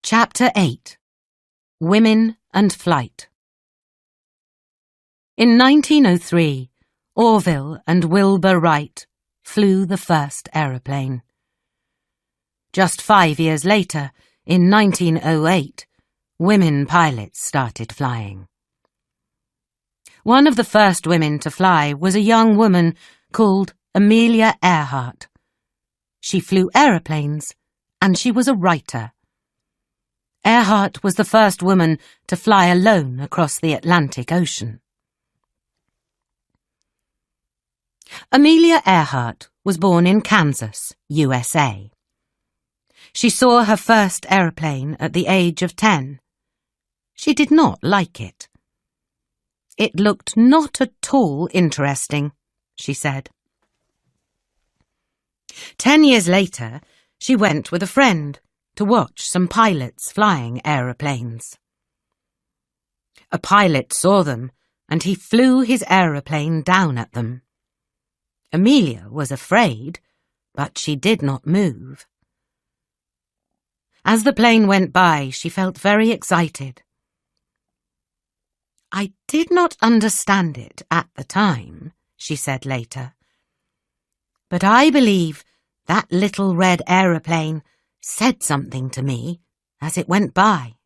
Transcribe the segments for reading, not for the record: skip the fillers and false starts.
Chapter 8. Women and Flight. In 1903, Orville and Wilbur Wright flew the first aeroplane. Just 5 years later, in 1908, women pilots started flying. One of the first women to fly was a young woman called Amelia Earhart. She flew aeroplanes, and she was a writer. Earhart was the first woman to fly alone across the Atlantic Ocean. Amelia Earhart was born in Kansas, USA. She saw her first aeroplane at the age of 10. She did not like it. "It looked not at all interesting," she said. 10 years later, she went with a friend to watch some pilots flying aeroplanes. A pilot saw them, and he flew his aeroplane down at them. Amelia was afraid, but she did not move. As the plane went by, she felt very excited. "I did not understand it at the time," she said later, "but I believe that little red aeroplane said something to me as it went by."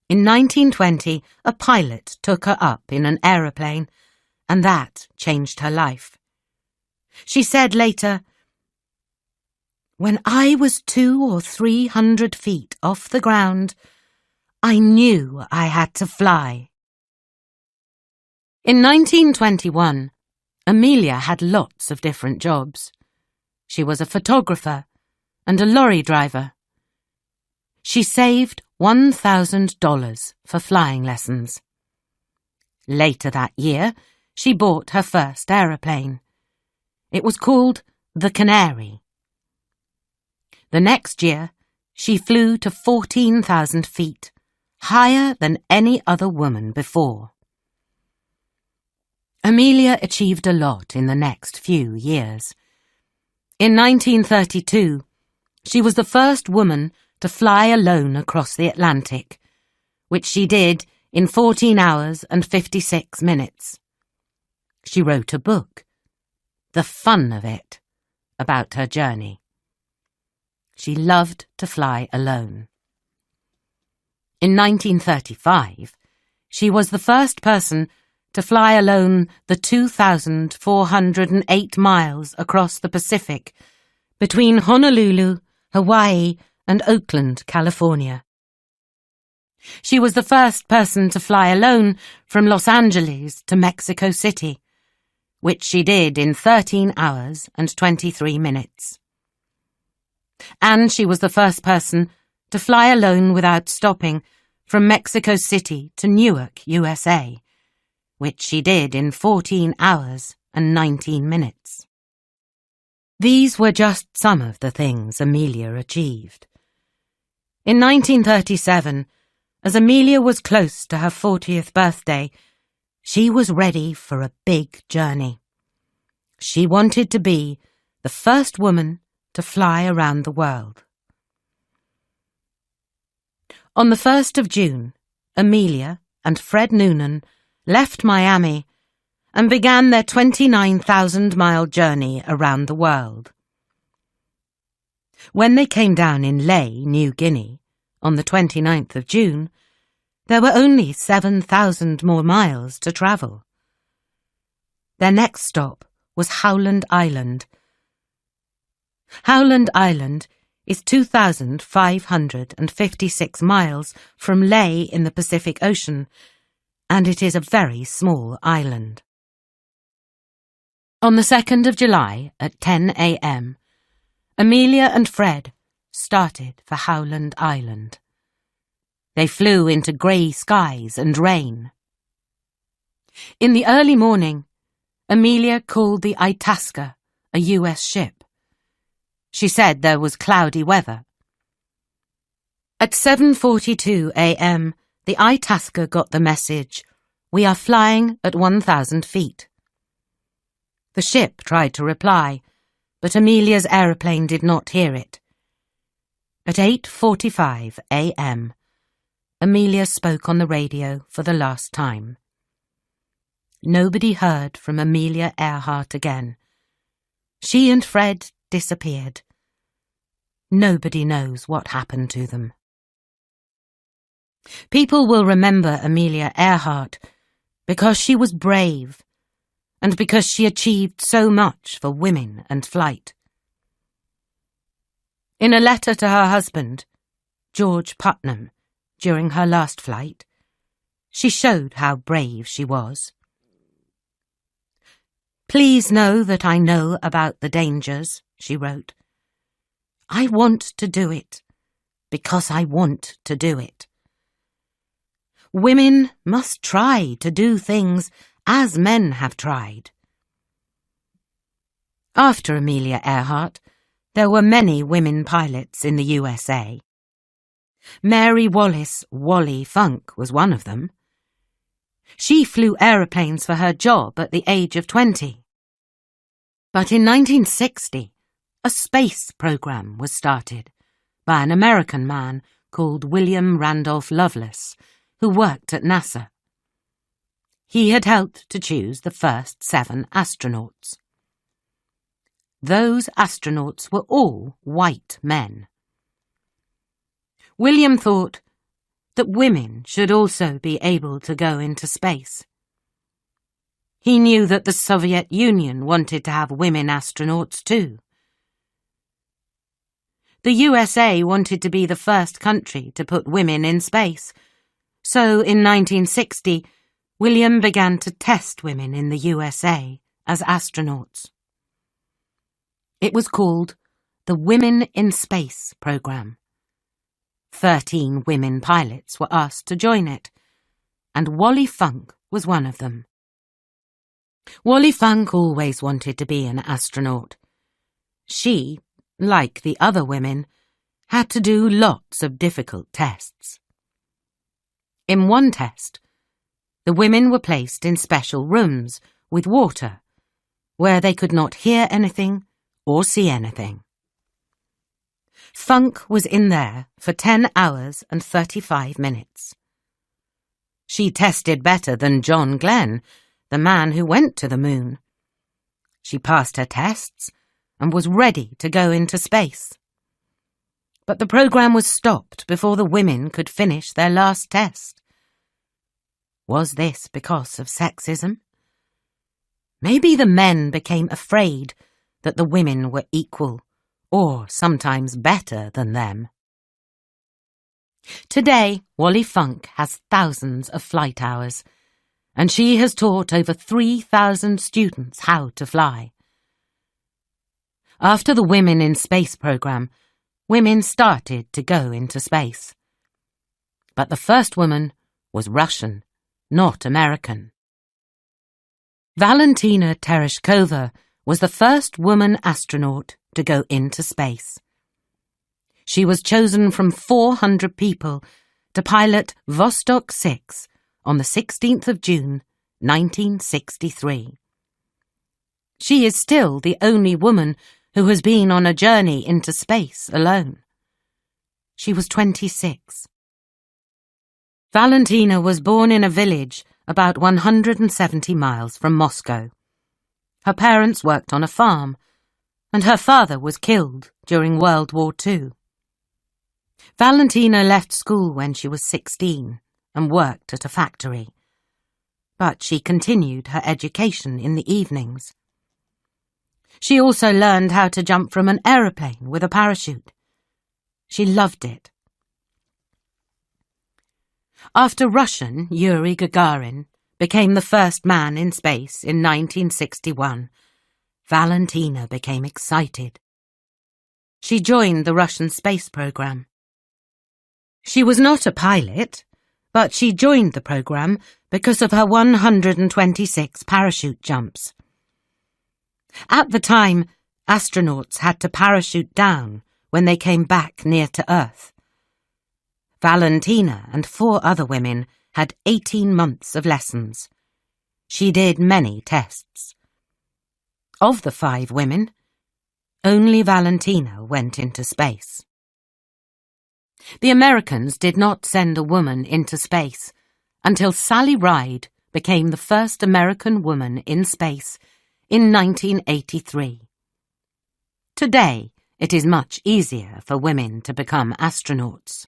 In 1920, a pilot took her up in an aeroplane, and that changed her life. She said later, "When I was 200 or 300 feet off the ground, I knew I had to fly." In 1921, Amelia had lots of different jobs. She was a photographer and a lorry driver. She saved $1,000 for flying lessons. Later that year, she bought her first aeroplane. It was called the Canary. The next year, she flew to 14,000 feet, higher than any other woman before. Amelia achieved a lot in the next few years. In 1932, she was the first woman to fly alone across the Atlantic, which she did in 14 hours and 56 minutes. She wrote a book, The Fun of It, about her journey. She loved to fly alone. In 1935, she was the first person to fly alone the 2,408 miles across the Pacific between Honolulu, Hawaii, and Oakland, California. She was the first person to fly alone from Los Angeles to Mexico City, which she did in 13 hours and 23 minutes. And she was the first person to fly alone without stopping from Mexico City to Newark, USA, which she did in 14 hours and 19 minutes. These were just some of the things Amelia achieved. In 1937, as Amelia was close to her 40th birthday, she was ready for a big journey. She wanted to be the first woman to fly around the world. On the 1st of June, Amelia and Fred Noonan left Miami and began their 29,000-mile journey around the world. When they came down in Lae, New Guinea, on the 29th of June, there were only 7,000 more miles to travel. Their next stop was Howland Island. Howland Island is 2,556 miles from Lae in the Pacific Ocean, and it is a very small island. On the 2nd of July at 10 a.m., Amelia and Fred started for Howland Island. They flew into grey skies and rain. In the early morning, Amelia called the Itasca a U.S. ship. She said there was cloudy weather. At 7:42 a.m., the Itasca got the message, "We are flying at 1,000 feet." The ship tried to reply, but Amelia's aeroplane did not hear it. At 8:45 a.m., Amelia spoke on the radio for the last time. Nobody heard from Amelia Earhart again. She and Fred disappeared. Nobody knows what happened to them. People will remember Amelia Earhart because she was brave and because she achieved so much for women and flight. In a letter to her husband, George Putnam, during her last flight, she showed how brave she was. "Please know that I know about the dangers," she wrote. "I want to do it because I want to do it. Women must try to do things as men have tried." After Amelia Earhart, there were many women pilots in the USA. Mary Wallace "Wally" Funk was one of them. She flew aeroplanes for her job at the age of 20. But in 1960, a space program was started by an American man called William Randolph Lovelace, who worked at NASA. He had helped to choose the first 7 astronauts. Those astronauts were all white men. William thought that women should also be able to go into space. He knew that the Soviet Union wanted to have women astronauts too. The USA wanted to be the first country to put women in space, so in 1960, William began to test women in the USA as astronauts. It was called the Women in Space program. 13 women pilots were asked to join it, and Wally Funk was one of them. Wally Funk always wanted to be an astronaut. She, like the other women, had to do lots of difficult tests. In one test, the women were placed in special rooms with water, where they could not hear anything or see anything. Funk was in there for 10 hours and 35 minutes. She tested better than John Glenn, the man who went to the moon. She passed her tests and was ready to go into space. But the program was stopped before the women could finish their last test. Was this because of sexism? Maybe the men became afraid that the women were equal, or sometimes better than them. Today, Wally Funk has thousands of flight hours, and she has taught over 3,000 students how to fly. After the Women in Space program, women started to go into space. But the first woman was Russian, not American. Valentina Tereshkova was the first woman astronaut to go into space. She was chosen from 400 people to pilot Vostok 6 on the 16th of June, 1963. She is still the only woman who has been on a journey into space alone. She was 26. Valentina was born in a village about 170 miles from Moscow. Her parents worked on a farm, and her father was killed during World War II. Valentina left school when she was 16 and worked at a factory, but she continued her education in the evenings. She also learned how to jump from an aeroplane with a parachute. She loved it. After Russian Yuri Gagarin became the first man in space in 1961, Valentina became excited. She joined the Russian space program. She was not a pilot, but she joined the program because of her 126 parachute jumps. At the time, astronauts had to parachute down when they came back near to Earth. Valentina and 4 other women had 18 months of lessons. She did many tests. Of the 5 women, only Valentina went into space. The Americans did not send a woman into space until Sally Ride became the first American woman in space in 1983. Today, it is much easier for women to become astronauts.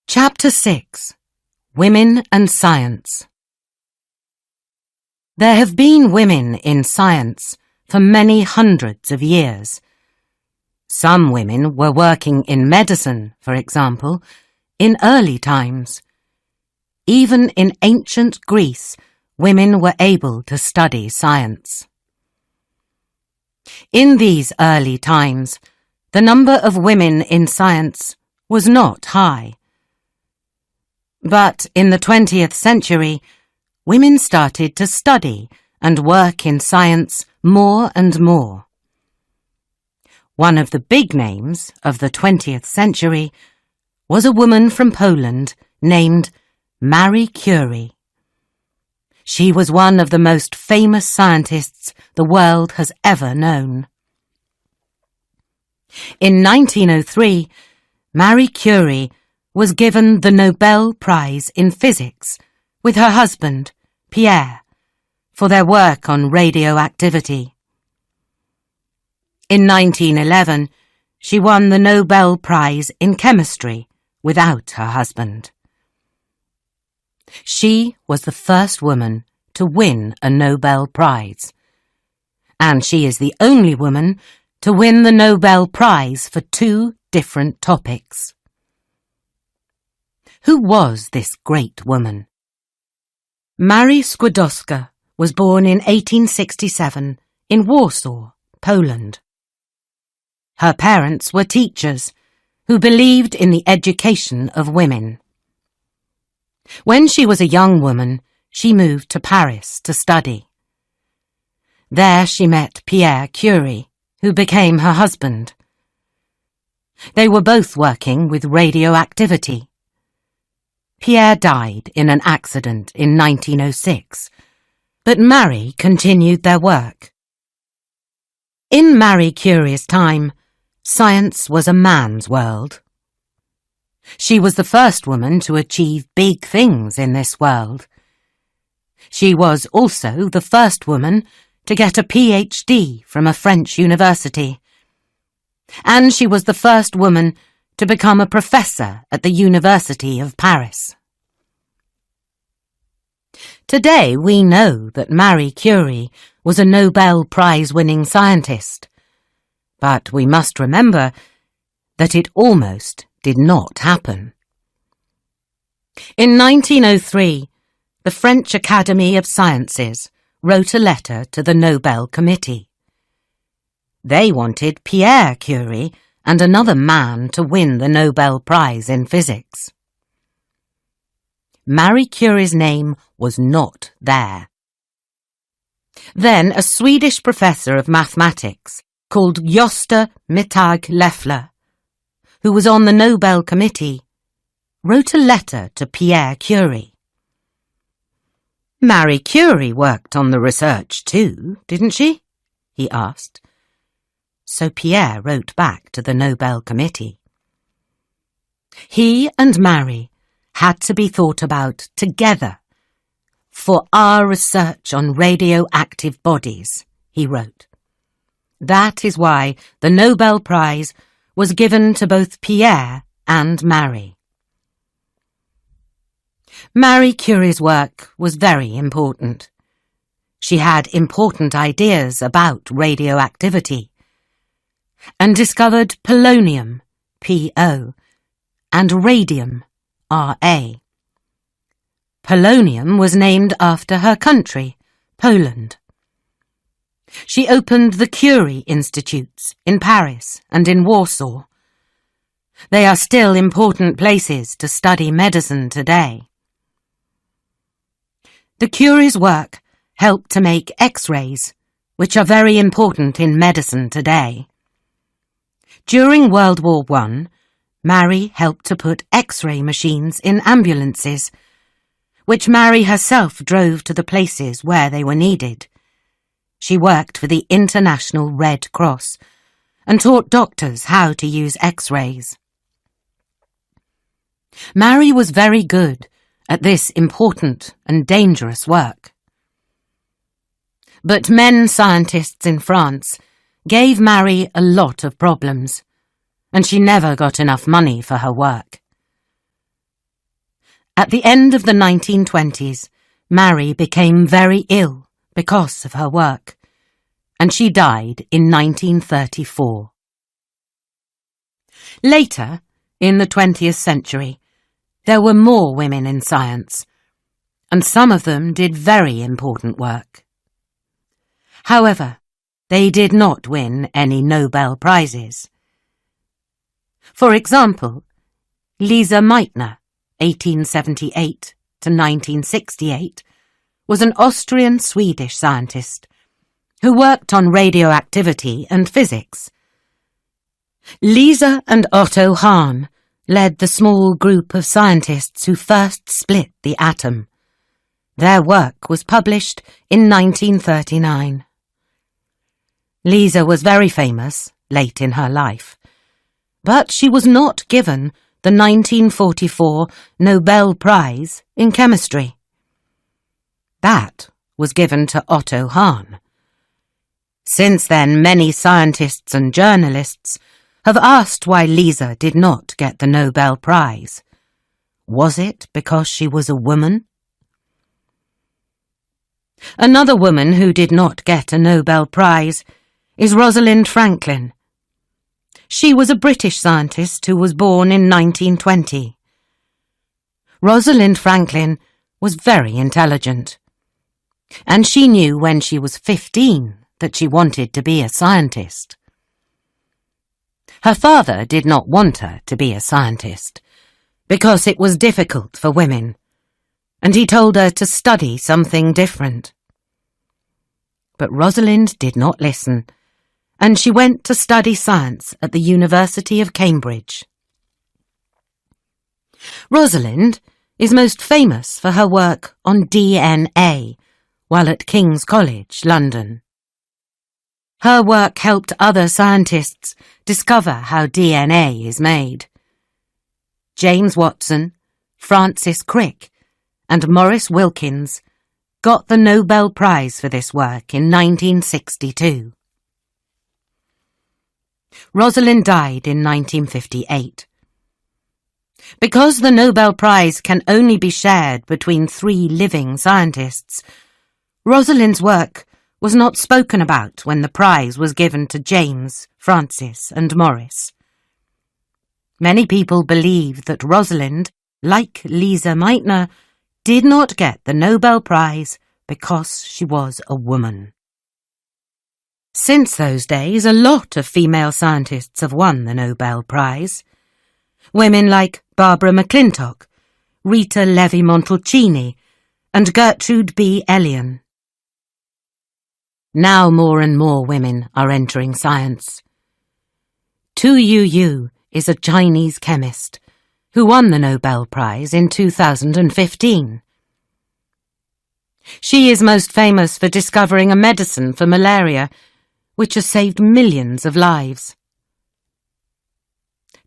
Chapter 6. Women and Science. There have been women in science for many hundreds of years. Some women were working in medicine, for example, in early times. Even in ancient Greece, women were able to study science. In these early times, the number of women in science was not high. But in the 20th century, women started to study and work in science more and more. One of the big names of the 20th century was a woman from Poland named Marie Curie. She was one of the most famous scientists the world has ever known. In 1903, Marie Curie was given the Nobel Prize in Physics with her husband, Pierre, for their work on radioactivity. In 1911, she won the Nobel Prize in Chemistry without her husband. She was the first woman to win a Nobel Prize, and she is the only woman to win the Nobel Prize for 2 different topics. Who was this great woman? Marie Skłodowska was born in 1867 in Warsaw, Poland. Her parents were teachers who believed in the education of women. When she was a young woman, she moved to Paris to study. There she met Pierre Curie, who became her husband. They were both working with radioactivity. Pierre died in an accident in 1906, but Marie continued their work. In Marie Curie's time, science was a man's world. She was the first woman to achieve big things in this world. She was also the first woman to get a PhD from a French university. And she was the first woman to become a professor at the University of Paris. Today we know that Marie Curie was a Nobel Prize-winning scientist, but we must remember that it almost did not happen. In 1903, the French Academy of Sciences wrote a letter to the Nobel Committee. They wanted Pierre Curie and another man to win the Nobel Prize in Physics. Marie Curie's name was not there. Then a Swedish professor of mathematics called Gösta Mittag-Leffler, who was on the Nobel Committee, wrote a letter to Pierre Curie. Marie Curie worked on the research too, didn't she? He asked. So Pierre wrote back to the Nobel Committee. He and Marie had to be thought about together for our research on radioactive bodies, he wrote. That is why the Nobel Prize was given to both Pierre and Marie. Marie Curie's work was very important. She had important ideas about radioactivity and discovered polonium, P-O, and radium, R-A. Polonium was named after her country, Poland. She opened the Curie Institutes in Paris and in Warsaw. They are still important places to study medicine today. The Curie's work helped to make X-rays, which are very important in medicine today. During World War I, Marie helped to put X-ray machines in ambulances, which Marie herself drove to the places where they were needed. She worked for the International Red Cross and taught doctors how to use X-rays. Marie was very good at this important and dangerous work. But men scientists in France gave Marie a lot of problems, and she never got enough money for her work. At the end of the 1920s, Marie became very ill because of her work, and she died in 1934. Later, in the 20th century, there were more women in science, and some of them did very important work. However, they did not win any Nobel Prizes. For example, Lise Meitner, 1878 to 1968, was an Austrian-Swedish scientist who worked on radioactivity and physics. Lise and Otto Hahn led the small group of scientists who first split the atom. Their work was published in 1939. Lise was very famous late in her life, but she was not given the 1944 Nobel Prize in Chemistry. That was given to Otto Hahn. Since then, many scientists and journalists have asked why Lise did not get the Nobel Prize. Was it because she was a woman? Another woman who did not get a Nobel Prize is Rosalind Franklin. She was a British scientist who was born in 1920. Rosalind Franklin was very intelligent, and she knew when she was 15 that she wanted to be a scientist. Her father did not want her to be a scientist because it was difficult for women, and he told her to study something different. But Rosalind did not listen, and she went to study science at the University of Cambridge. Rosalind is most famous for her work on DNA while at King's College, London. Her work helped other scientists discover how DNA is made. James Watson, Francis Crick, and Maurice Wilkins got the Nobel Prize for this work in 1962. Rosalind died in 1958. Because the Nobel Prize can only be shared between 3 living scientists, Rosalind's work was not spoken about when the prize was given to James, Francis, and Maurice. Many people believe that Rosalind, like Lise Meitner, did not get the Nobel Prize because she was a woman. Since those days, a lot of female scientists have won the Nobel Prize. Women like Barbara McClintock, Rita Levi-Montalcini, and Gertrude B. Elion. Now more and more women are entering science. Tu Youyou is a Chinese chemist who won the Nobel Prize in 2015. She is most famous for discovering a medicine for malaria, which has saved millions of lives.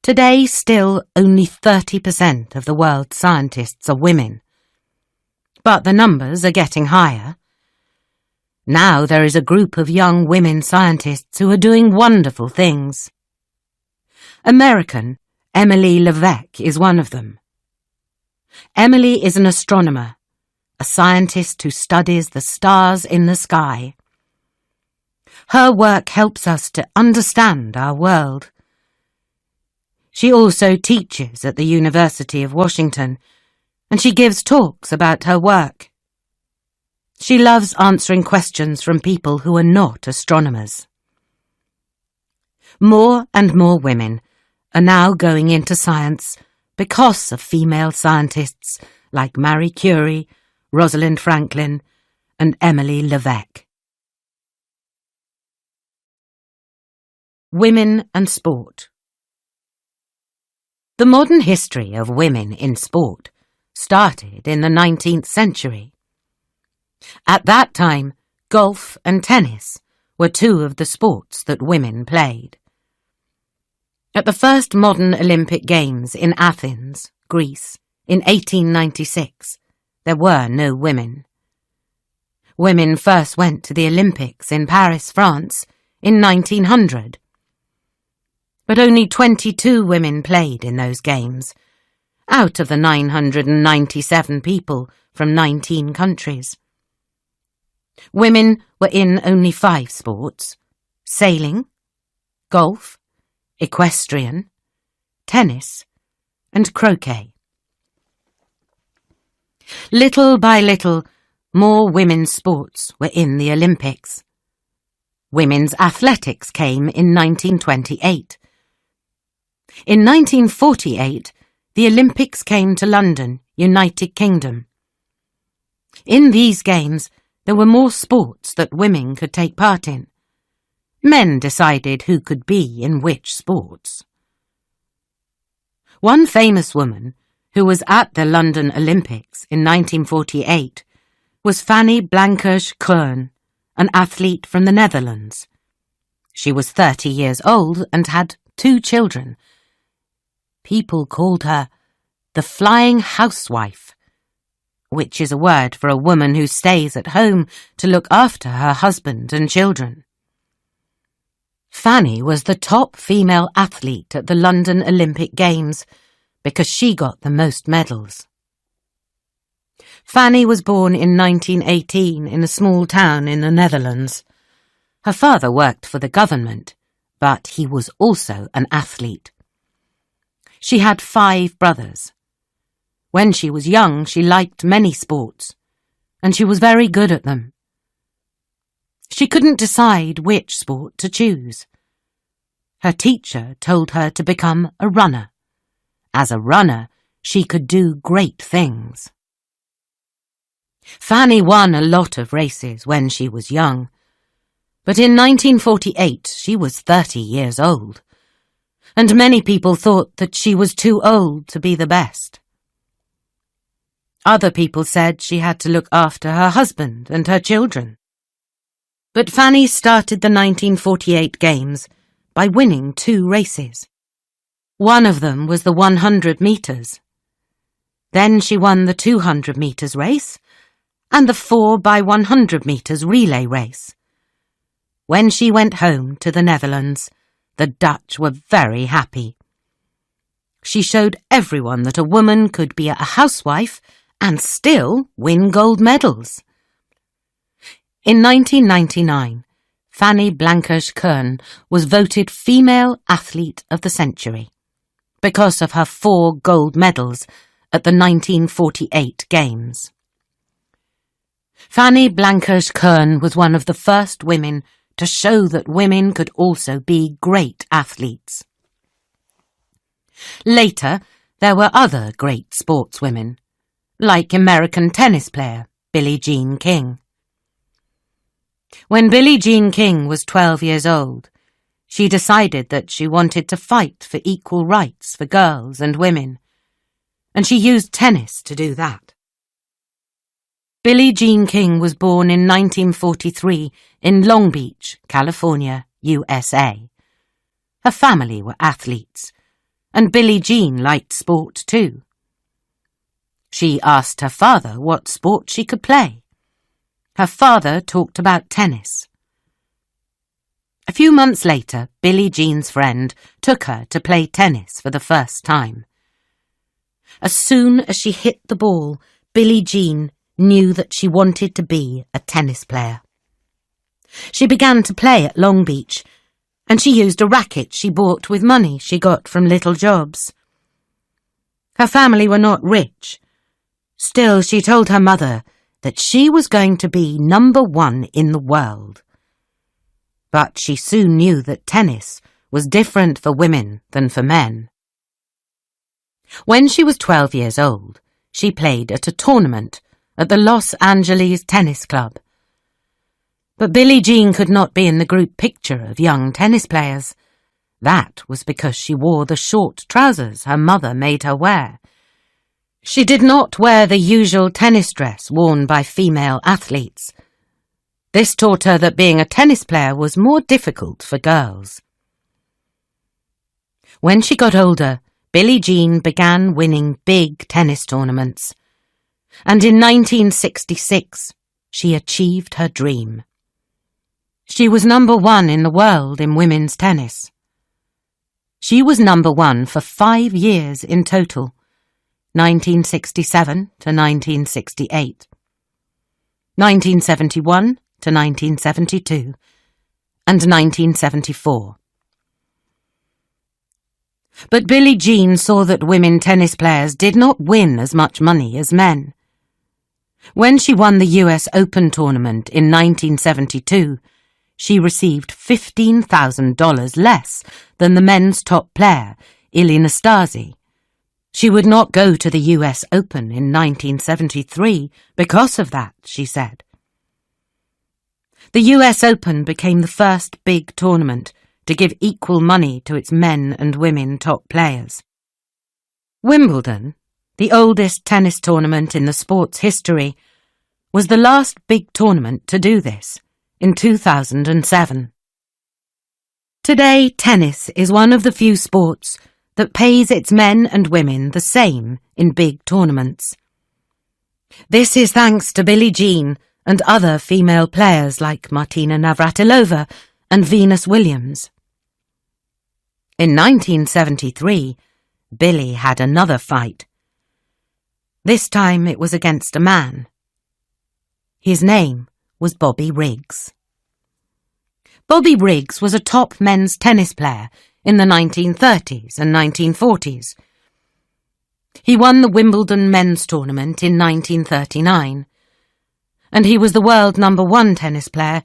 Today, still only 30% of the world's scientists are women. But the numbers are getting higher. Now there is a group of young women scientists who are doing wonderful things. American Emily Levesque is one of them. Emily is an astronomer, a scientist who studies the stars in the sky. Her work helps us to understand our world. She also teaches at the University of Washington, and she gives talks about her work. She loves answering questions from people who are not astronomers. More and more women are now going into science because of female scientists like Marie Curie, Rosalind Franklin, and Emily Levesque. Women and sport. The modern history of women in sport started in the 19th century. At that time, golf and tennis were 2 of the sports that women played. At the first modern Olympic Games in Athens, Greece, in 1896, there were no women. Women first went to the Olympics in Paris, France, in 1900. But only 22 women played in those games, out of the 997 people from 19 countries. Women were in only 5 sports: sailing, golf, equestrian, tennis, and croquet. Little by little, more women's sports were in the Olympics. Women's athletics came in 1928. In 1948, the Olympics came to London, United Kingdom. In these games, there were more sports that women could take part in. Men decided who could be in which sports. One famous woman, who was at the London Olympics in 1948, was Fanny Blankers-Koen, an athlete from the Netherlands. She was 30 years old and had 2 children. People called her the Flying Housewife, which is a word for a woman who stays at home to look after her husband and children. Fanny was the top female athlete at the London Olympic Games because she got the most medals. Fanny was born in 1918 in a small town in the Netherlands. Her father worked for the government, but he was also an athlete. She had 5 brothers. When she was young, she liked many sports, and she was very good at them. She couldn't decide which sport to choose. Her teacher told her to become a runner. As a runner, she could do great things. Fanny won a lot of races when she was young, but in 1948 she was 30 years old, and many people thought that she was too old to be the best. Other people said she had to look after her husband and her children. But Fanny started the 1948 Games by winning 2 races. One of them was the 100 metres. Then she won the 200 metres race and the 4x100 metres relay race. When she went home to the Netherlands, the Dutch were very happy. She showed everyone that a woman could be a housewife and still win gold medals. In 1999, Fanny Blankers-Koen was voted Female Athlete of the Century because of her 4 gold medals at the 1948 Games. Fanny Blankers-Koen was one of the first women to show that women could also be great athletes. Later, there were other great sportswomen, like American tennis player Billie Jean King. When Billie Jean King was 12 years old, she decided that she wanted to fight for equal rights for girls and women, and she used tennis to do that. Billie Jean King was born in 1943 in Long Beach, California, USA. Her family were athletes, and Billie Jean liked sport too. She asked her father what sport she could play. Her father talked about tennis. A few months later, Billie Jean's friend took her to play tennis for the first time. As soon as she hit the ball, Billie Jean knew that she wanted to be a tennis player. She began to play at Long Beach, and she used a racket she bought with money she got from little jobs. Her family were not rich. Still, she told her mother that she was going to be number 1 in the world. But she soon knew that tennis was different for women than for men. When she was 12 years old, she played at a tournament at the Los Angeles Tennis Club. But Billie Jean could not be in the group picture of young tennis players. That was because she wore the short trousers her mother made her wear. She did not wear the usual tennis dress worn by female athletes. This taught her that being a tennis player was more difficult for girls. When she got older, Billie Jean began winning big tennis tournaments. And in 1966, she achieved her dream. She was number 1 in the world in women's tennis. She was number 1 for 5 years in total, 1967 to 1968, 1971 to 1972, and 1974. But Billie Jean saw that women tennis players did not win as much money as men. When she won the US Open tournament in 1972, she received $15,000 less than the men's top player, Ilie Nastase. She would not go to the US Open in 1973 because of that, she said. The US Open became the first big tournament to give equal money to its men and women top players. Wimbledon, the oldest tennis tournament in the sport's history, was the last big tournament to do this, in 2007. Today, tennis is one of the few sports that pays its men and women the same in big tournaments. This is thanks to Billie Jean and other female players like Martina Navratilova and Venus Williams. In 1973, Billie had another fight. This time it was against a man. His name was Bobby Riggs. Bobby Riggs was a top men's tennis player in the 1930s and 1940s. He won the Wimbledon men's tournament in 1939, and he was the world number 1 tennis player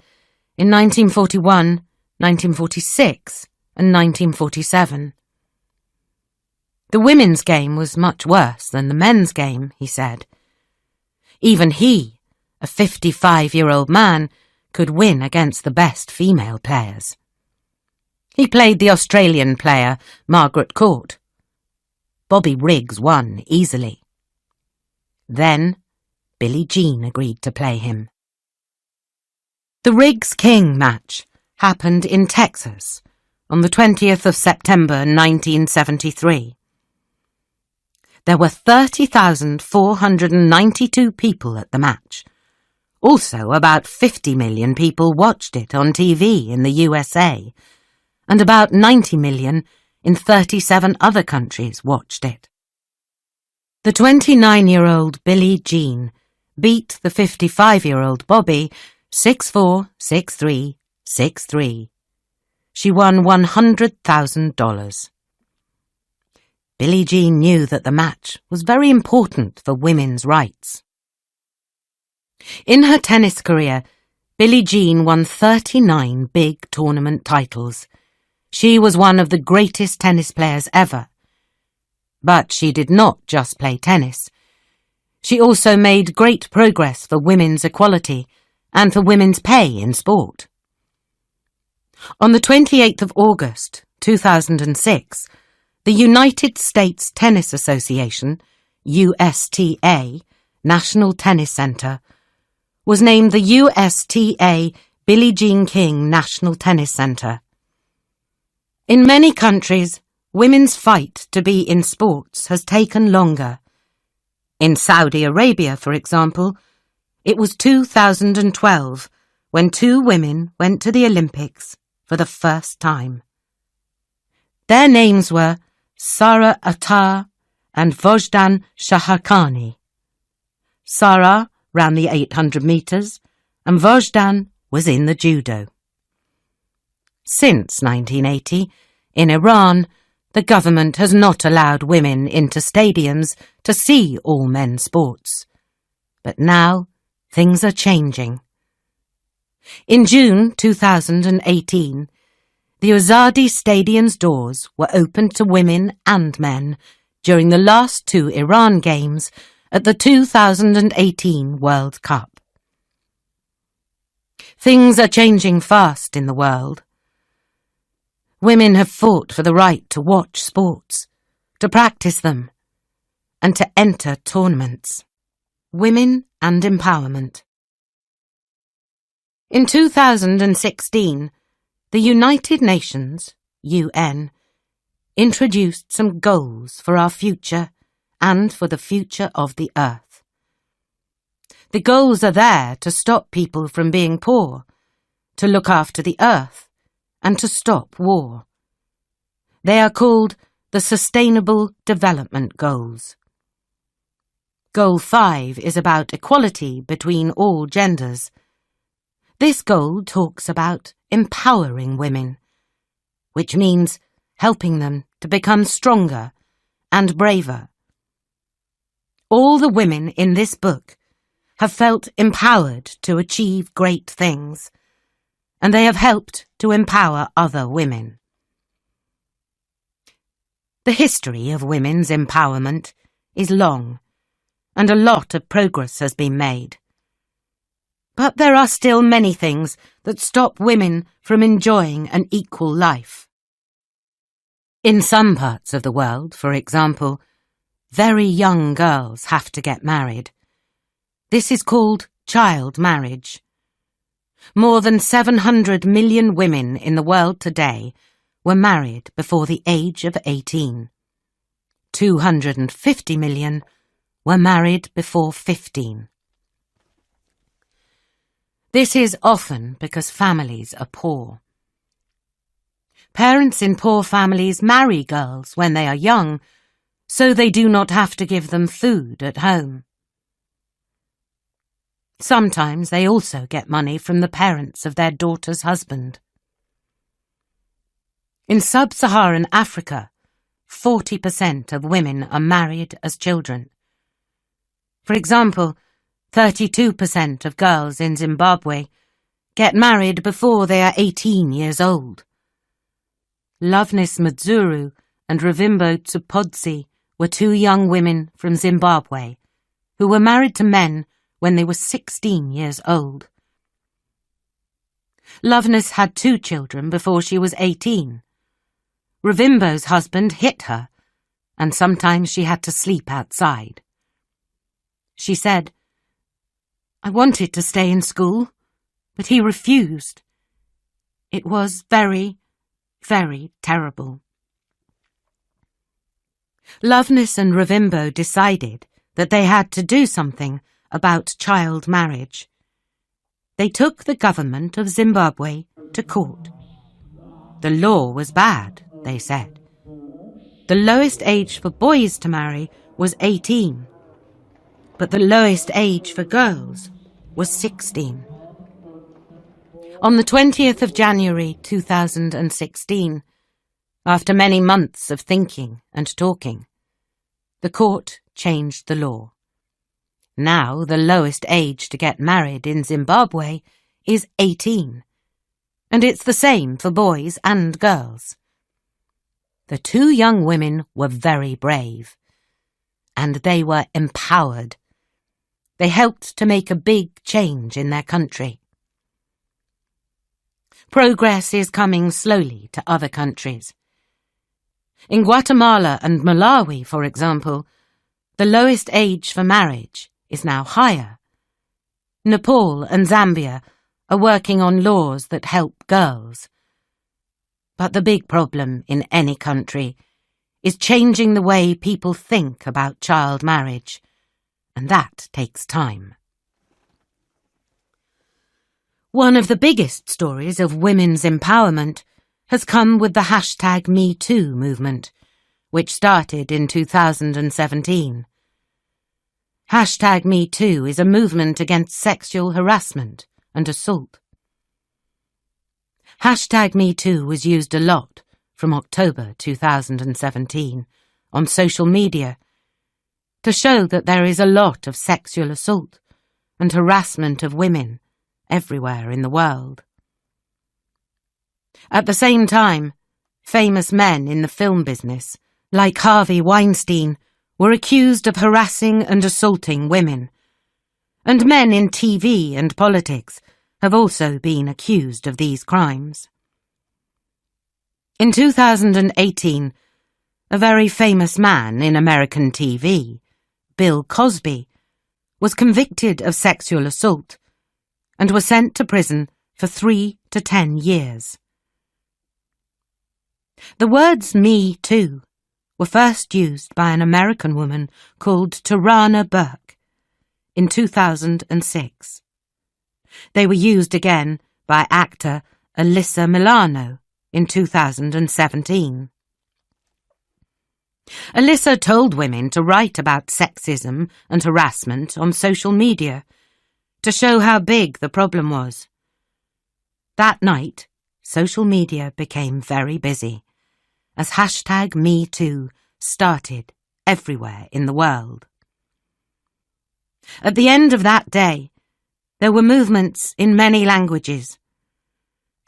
in 1941, 1946, and 1947. The women's game was much worse than the men's game, he said. Even he, a 55-year-old man, could win against the best female players. He played the Australian player Margaret Court. Bobby Riggs won easily. Then Billie Jean agreed to play him. The Riggs-King match happened in Texas on the 20th of September 1973. There were 30,492 people at the match. Also, about 50 million people watched it on TV in the USA, and about 90 million in 37 other countries watched it. The 29-year-old Billie Jean beat the 55-year-old Bobby 6-4, 6-3, 6-3. She won $100,000. Billie Jean knew that the match was very important for women's rights. In her tennis career, Billie Jean won 39 big tournament titles. She was one of the greatest tennis players ever. But she did not just play tennis. She also made great progress for women's equality and for women's pay in sport. On the 28th of August, 2006, the United States Tennis Association, USTA, National Tennis Center, was named the USTA Billie Jean King National Tennis Center. In many countries, women's fight to be in sports has taken longer. In Saudi Arabia, for example, it was 2012 when 2 women went to the Olympics for the first time. Their names were Sara Attar and Vojdan Shaharkhani. Sara ran the 800 metres and Vojdan was in the judo. Since 1980, in Iran, the government has not allowed women into stadiums to see all men's sports. But now, things are changing. In June 2018, the Azadi Stadium's doors were opened to women and men during the last 2 Iran games at the 2018 World Cup. Things are changing fast in the world. Women have fought for the right to watch sports, to practice them, and to enter tournaments. Women and empowerment. In 2016, the United Nations, UN, introduced some goals for our future and for the future of the earth. The goals are there to stop people from being poor, to look after the earth, and to stop war. They are called the Sustainable Development Goals. Goal 5 is about equality between all genders. This goal talks about empowering women, which means helping them to become stronger and braver. All the women in this book have felt empowered to achieve great things, and they have helped to empower other women. The history of women's empowerment is long, and a lot of progress has been made. But there are still many things that stop women from enjoying an equal life. In some parts of the world, for example, very young girls have to get married. This is called child marriage. More than 700 million women in the world today were married before the age of 18. 250 million were married before 15. This is often because families are poor. Parents in poor families marry girls when they are young, so they do not have to give them food at home. Sometimes they also get money from the parents of their daughter's husband. In sub-Saharan Africa, 40% of women are married as children. For example, 32% of girls in Zimbabwe get married before they are 18 years old. Loveness Madzuru and Revimbo Tsupodzi were two young women from Zimbabwe who were married to men when they were 16 years old. Loveness had 2 children before she was 18. Revimbo's husband hit her, and sometimes she had to sleep outside. She said, "I wanted to stay in school, but he refused. It was very, very terrible." Loveness and Revimbo decided that they had to do something about child marriage. They took the government of Zimbabwe to court. The law was bad, they said. The lowest age for boys to marry was 18, but the lowest age for girls was 16. On the 20th of January 2016, after many months of thinking and talking, the court changed the law. Now the lowest age to get married in Zimbabwe is 18, and it's the same for boys and girls. The 2 young women were very brave, and they were empowered. They helped to make a big change in their country. Progress is coming slowly to other countries. In Guatemala and Malawi, for example, the lowest age for marriage is now higher. Nepal and Zambia are working on laws that help girls. But the big problem in any country is changing the way people think about child marriage, and that takes time. One of the biggest stories of women's empowerment has come with the #MeToo movement, which started in 2017. #MeToo is a movement against sexual harassment and assault. #MeToo was used a lot from October 2017 on social media to show that there is a lot of sexual assault and harassment of women everywhere in the world. At the same time, famous men in the film business, like Harvey Weinstein, were accused of harassing and assaulting women, and men in TV and politics have also been accused of these crimes. In 2018, a very famous man in American TV, Bill Cosby, was convicted of sexual assault and was sent to prison for 3 to 10 years. The words Me Too were first used by an American woman called Tarana Burke in 2006. They were used again by actor Alyssa Milano in 2017. Alyssa told women to write about sexism and harassment on social media to show how big the problem was. That night, social media became very busy as #MeToo started everywhere in the world. At the end of that day, there were movements in many languages,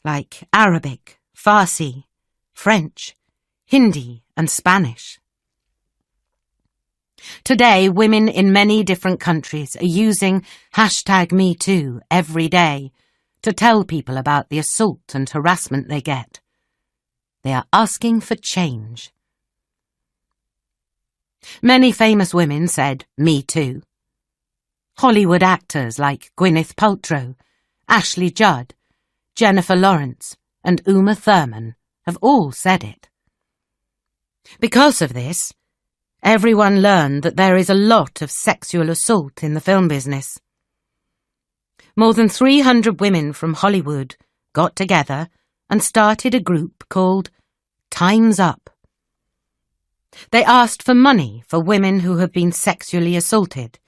like Arabic, Farsi, French, Hindi, and Spanish. Today, women in many different countries are using #MeToo every day to tell people about the assault and harassment they get. They are asking for change. Many famous women said Me Too. Hollywood actors like Gwyneth Paltrow, Ashley Judd, Jennifer Lawrence, and Uma Thurman have all said it. Because of this, everyone learned that there is a lot of sexual assault in the film business. More than 300 women from Hollywood got together and started a group called Time's Up. They asked for money for women who have been sexually assaulted.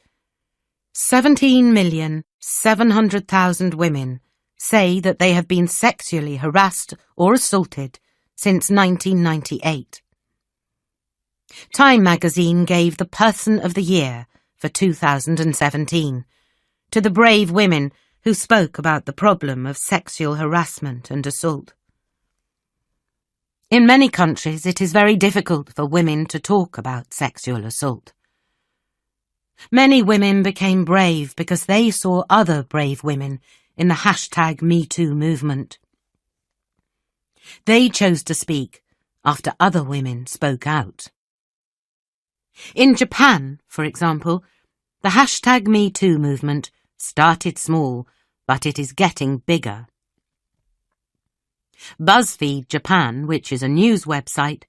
17,700,000 women say that they have been sexually harassed or assaulted since 1998. Time magazine gave the Person of the Year for 2017 to the brave women who spoke about the problem of sexual harassment and assault. In many countries, it is very difficult for women to talk about sexual assault. Many women became brave because they saw other brave women in the #MeToo movement. They chose to speak after other women spoke out. In Japan, for example, the #MeToo movement started small, but it is getting bigger. BuzzFeed Japan, which is a news website,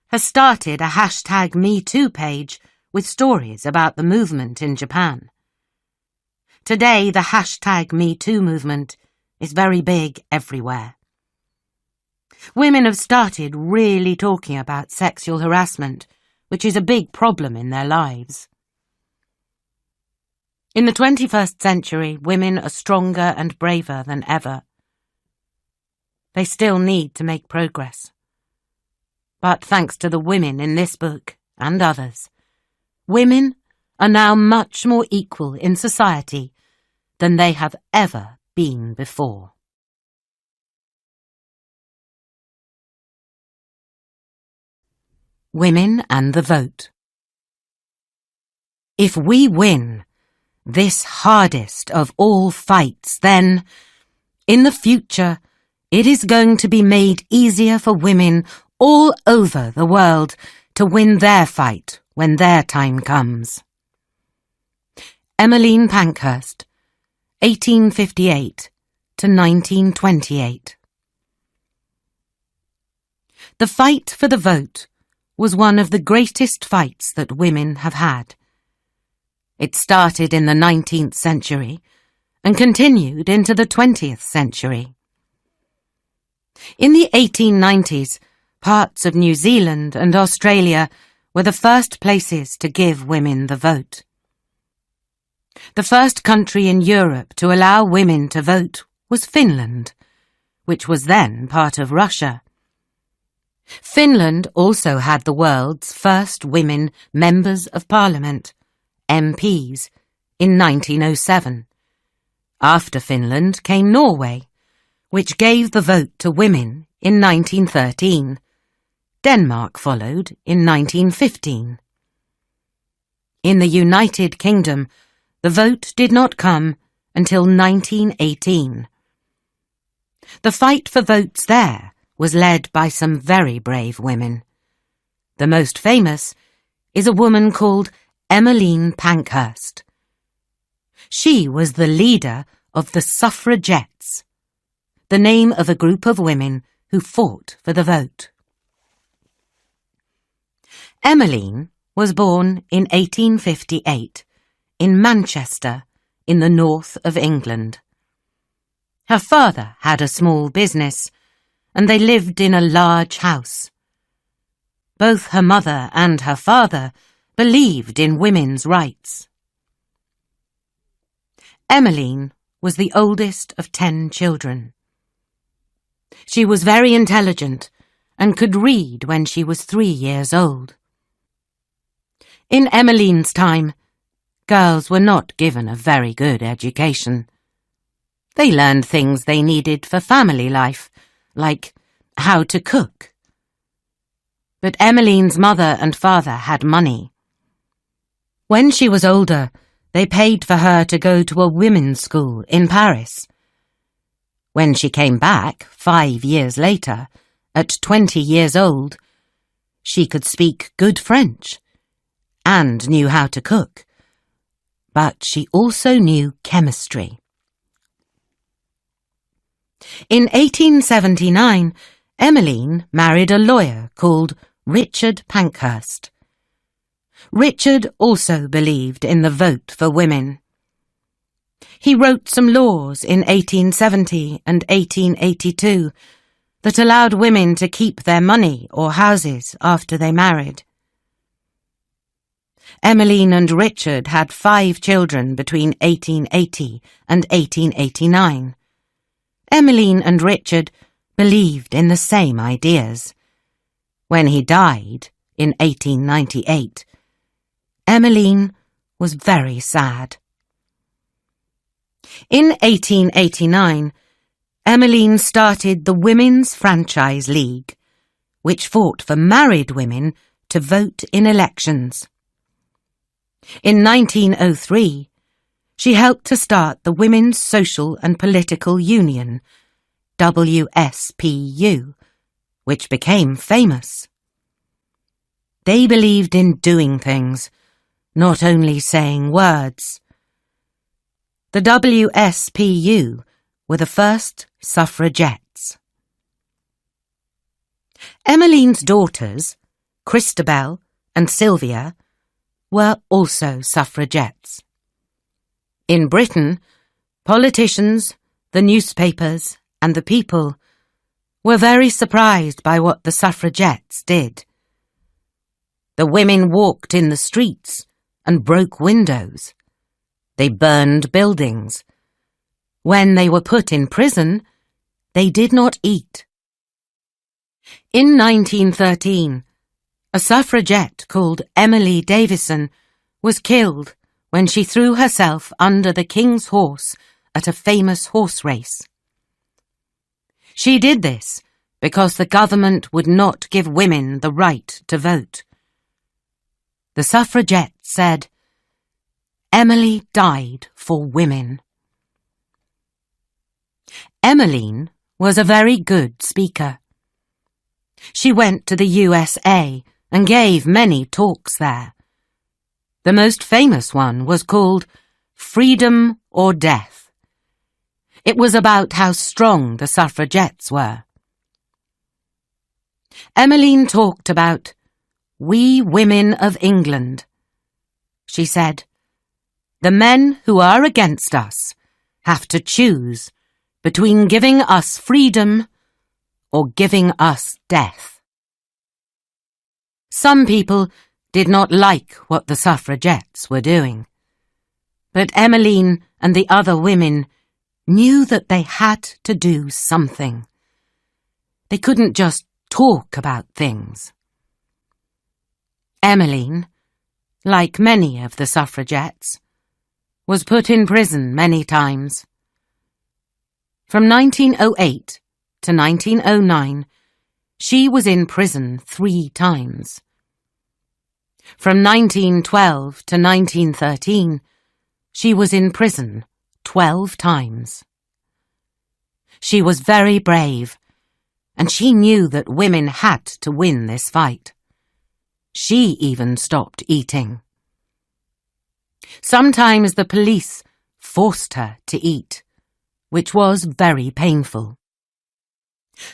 has started a #MeToo page with stories about the movement in Japan. Today, the #MeToo movement is very big everywhere. Women have started really talking about sexual harassment, which is a big problem in their lives. In the 21st century, women are stronger and braver than ever. They still need to make progress. But thanks to the women in this book and others, women are now much more equal in society than they have ever been before. Women and the vote. If we win this hardest of all fights, then, in the future, it is going to be made easier for women all over the world to win their fight when their time comes. Emmeline Pankhurst, 1858 to 1928. The fight for the vote was one of the greatest fights that women have had. It started in the 19th century and continued into the 20th century. In the 1890s, parts of New Zealand and Australia were the first places to give women the vote. The first country in Europe to allow women to vote was Finland, which was then part of Russia. Finland also had the world's first women members of parliament, MPs, in 1907. After Finland came Norway, which gave the vote to women in 1913. Denmark followed in 1915. In the United Kingdom, the vote did not come until 1918. The fight for votes there was led by some very brave women. The most famous is a woman called Emmeline Pankhurst. She was the leader of the suffragettes, the name of a group of women who fought for the vote. Emmeline was born in 1858 in Manchester, in the north of England. Her father had a small business, and they lived in a large house. Both her mother and her father believed in women's rights. Emmeline was the oldest of 10 children. She was very intelligent and could read when she was 3 years old. In Emmeline's time, girls were not given a very good education. They learned things they needed for family life, like how to cook. But Emmeline's mother and father had money. When she was older, they paid for her to go to a women's school in Paris. When she came back 5 years later, at 20 years old, she could speak good French and knew how to cook, but she also knew chemistry. In 1879, Emmeline married a lawyer called Richard Pankhurst. Richard also believed in the vote for women. He wrote some laws in 1870 and 1882 that allowed women to keep their money or houses after they married. Emmeline and Richard had 5 children between 1880 and 1889. Emmeline and Richard believed in the same ideas. When he died in 1898, Emmeline was very sad. In 1889, Emmeline started the Women's Franchise League, which fought for married women to vote in elections. In 1903, she helped to start the Women's Social and Political Union, WSPU, which became famous. They believed in doing things, not only saying words. The WSPU were the first suffragettes. Emmeline's daughters, Christabel and Sylvia, were also suffragettes. In Britain, politicians, the newspapers, and the people were very surprised by what the suffragettes did. The women walked in the streets and broke windows. They burned buildings. When they were put in prison, they did not eat. In 1913, a suffragette called Emily Davison was killed when she threw herself under the King's horse at a famous horse race. She did this because the government would not give women the right to vote. The suffragette said, "Emily died for women." Emmeline was a very good speaker. She went to the USA and gave many talks there. The most famous one was called Freedom or Death. It was about how strong the suffragettes were. Emmeline talked about "We women of England." She said, "The men who are against us have to choose between giving us freedom or giving us death." Some people did not like what the suffragettes were doing, but Emmeline and the other women knew that they had to do something. They couldn't just talk about things. Emmeline, like many of the suffragettes, was put in prison many times. From 1908 to 1909, she was in prison 3 times. From 1912 to 1913, she was in prison 12 times. She was very brave, and she knew that women had to win this fight. She even stopped eating. Sometimes the police forced her to eat, which was very painful.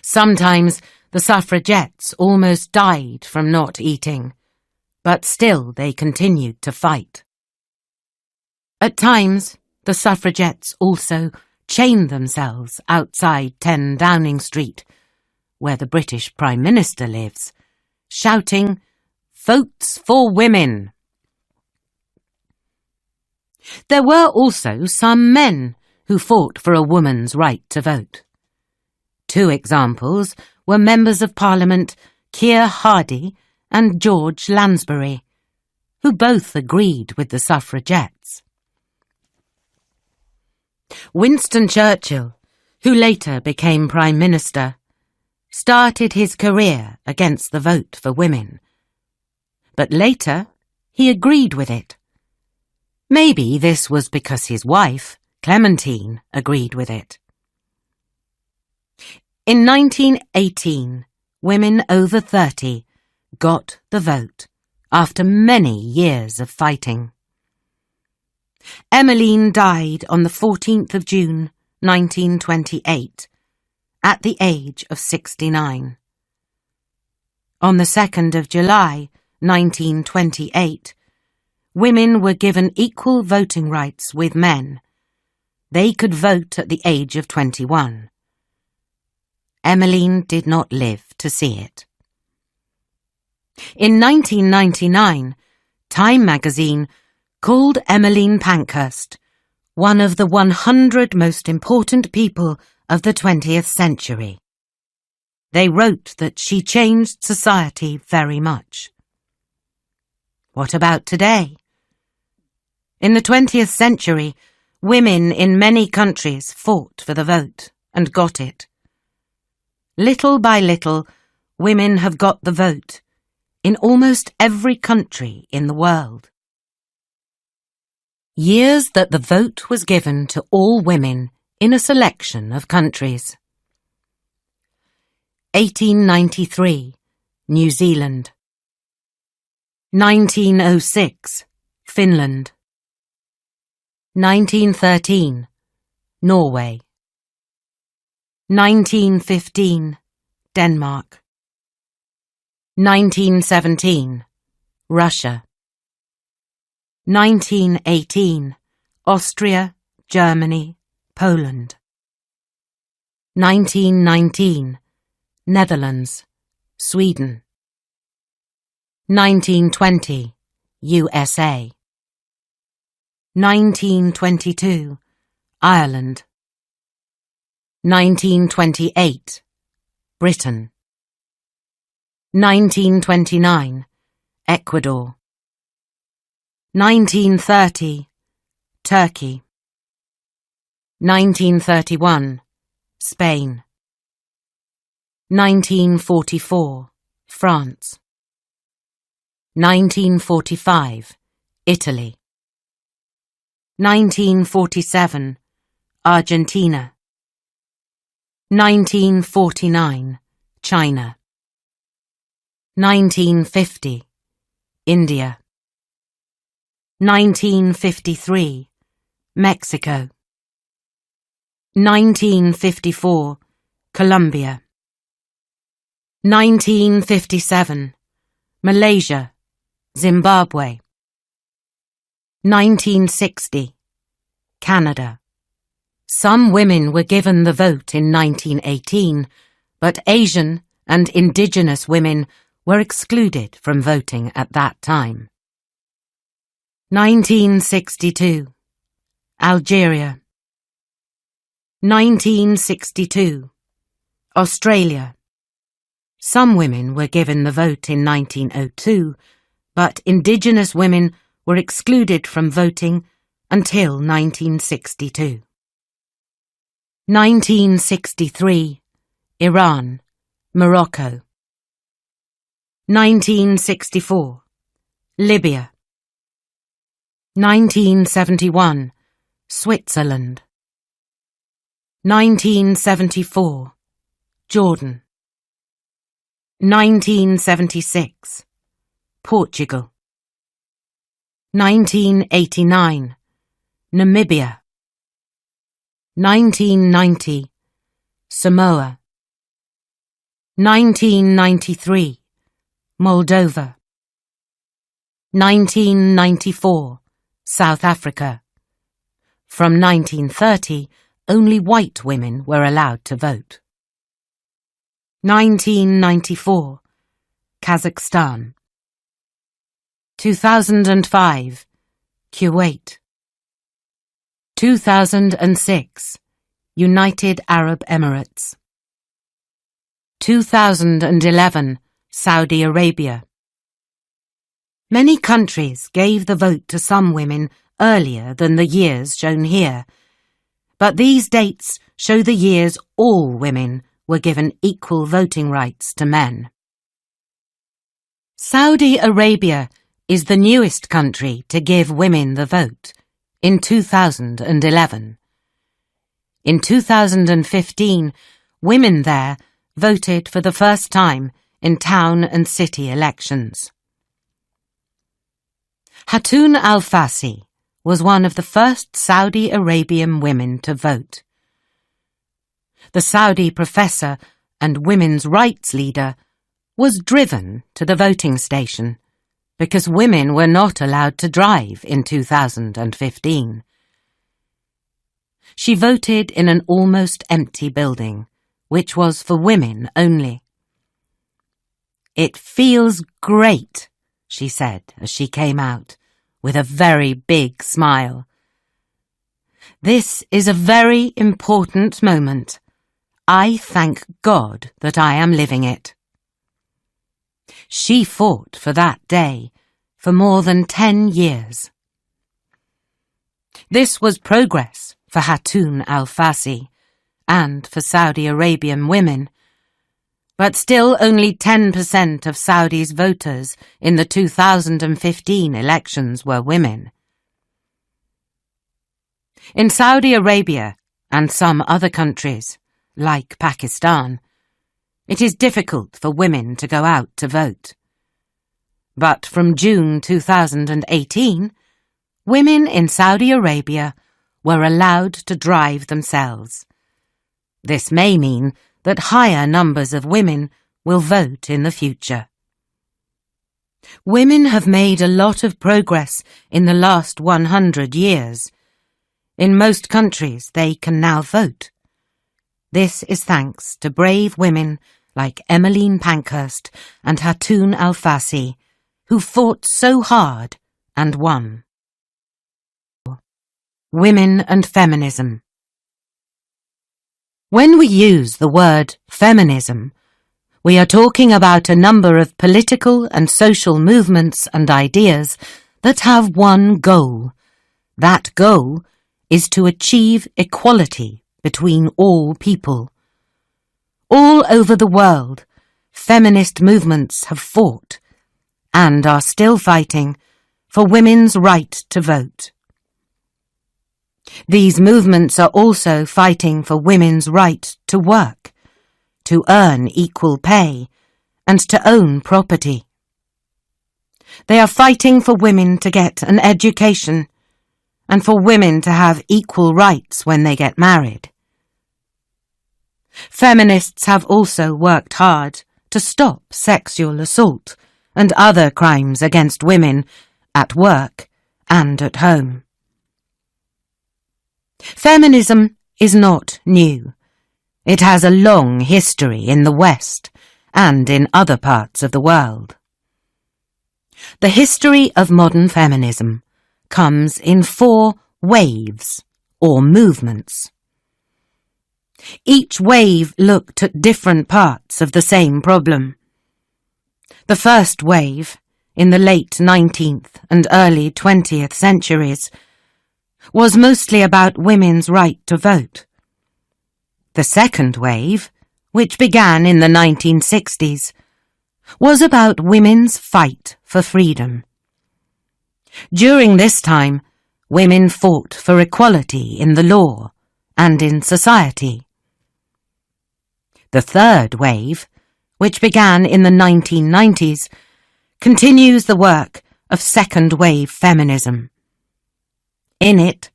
Sometimes the suffragettes almost died from not eating, but still they continued to fight. At times, the suffragettes also chained themselves outside 10 Downing Street, where the British Prime Minister lives, shouting, "Votes for women!" There were also some men who fought for a woman's right to vote. 2 examples were Members of Parliament Keir Hardie and George Lansbury, who both agreed with the suffragettes. Winston Churchill, who later became Prime Minister, started his career against the vote for women. But later, he agreed with it. Maybe this was because his wife, Clementine, agreed with it. In 1918, women over 30 got the vote after many years of fighting. Emmeline died on the 14th of June, 1928, at the age of 69. On the 2nd of July, 1928, women were given equal voting rights with men. They could vote at the age of 21. Emmeline did not live to see it. In 1999, Time magazine called Emmeline Pankhurst one of the 100 most important people of the 20th century. They wrote that she changed society very much. What about today? In the 20th century, women in many countries fought for the vote and got it. Little by little, women have got the vote in almost every country in the world. Years that the vote was given to all women in a selection of countries. 1893, New Zealand. 1906, Finland. 1913, Norway. 1915, Denmark. 1917, Russia. 1918, Austria, Germany, Poland. 1919, Netherlands, Sweden. 1920, USA. 1922, Ireland. 1928, Britain. 1929, Ecuador. 1930, Turkey. 1931, Spain. 1944, France. 1945, Italy. 1947, Argentina. 1949, China. 1950, India. 1953, Mexico. 1954, Colombia. 1957, Malaysia, Zimbabwe. 1960, Canada. Some women were given the vote in 1918, but Asian and indigenous women were excluded from voting at that time. 1962, Algeria. 1962, Australia. Some women were given the vote in 1902, but indigenous women were excluded from voting until 1962. 1963, Iran, Morocco. 1964, Libya. 1971, Switzerland. 1974, Jordan. 1976, Portugal. 1989, Namibia. 1990, Samoa. 1993, Moldova. 1994, South Africa. From 1930, only white women were allowed to vote. 1994, Kazakhstan. 2005, Kuwait. 2006, United Arab Emirates. 2011, Saudi Arabia. Many countries gave the vote to some women earlier than the years shown here, but these dates show the years all women were given equal voting rights to men. Saudi Arabia is the newest country to give women the vote, in 2011. In 2015, women there voted for the first time in town and city elections. Hatun al-Fassi was one of the first Saudi Arabian women to vote. The Saudi professor and women's rights leader was driven to the voting station because women were not allowed to drive in 2015. She voted in an almost empty building, which was for women only. "It feels great," she said as she came out, with a very big smile. "This is a very important moment. I thank God that I am living it." She fought for that day for more than 10 years. This was progress for Hatun al-Fassi and for Saudi Arabian women, but still only 10% of Saudi's voters in the 2015 elections were women. In Saudi Arabia and some other countries, like Pakistan, it is difficult for women to go out to vote. But from June 2018, women in Saudi Arabia were allowed to drive themselves. This may mean that higher numbers of women will vote in the future. Women have made a lot of progress in the last 100 years. In most countries, they can now vote. This is thanks to brave women like Emmeline Pankhurst and Hatun al-Fassi, who fought so hard and won. Women and feminism. When we use the word feminism, we are talking about a number of political and social movements and ideas that have one goal. That goal is to achieve equality between all people. All over the world, feminist movements have fought, and are still fighting, for women's right to vote. These movements are also fighting for women's right to work, to earn equal pay, and to own property. They are fighting for women to get an education, and for women to have equal rights when they get married. Feminists have also worked hard to stop sexual assault and other crimes against women at work and at home. Feminism is not new. It has a long history in the West and in other parts of the world. The history of modern feminism comes in 4 waves or movements. Each wave looked at different parts of the same problem. The first wave, in the late 19th and early 20th centuries, was mostly about women's right to vote. The second wave, which began in the 1960s, was about women's fight for freedom. During this time, women fought for equality in the law and in society. The third wave, which began in the 1990s, continues the work of second-wave feminism. In it,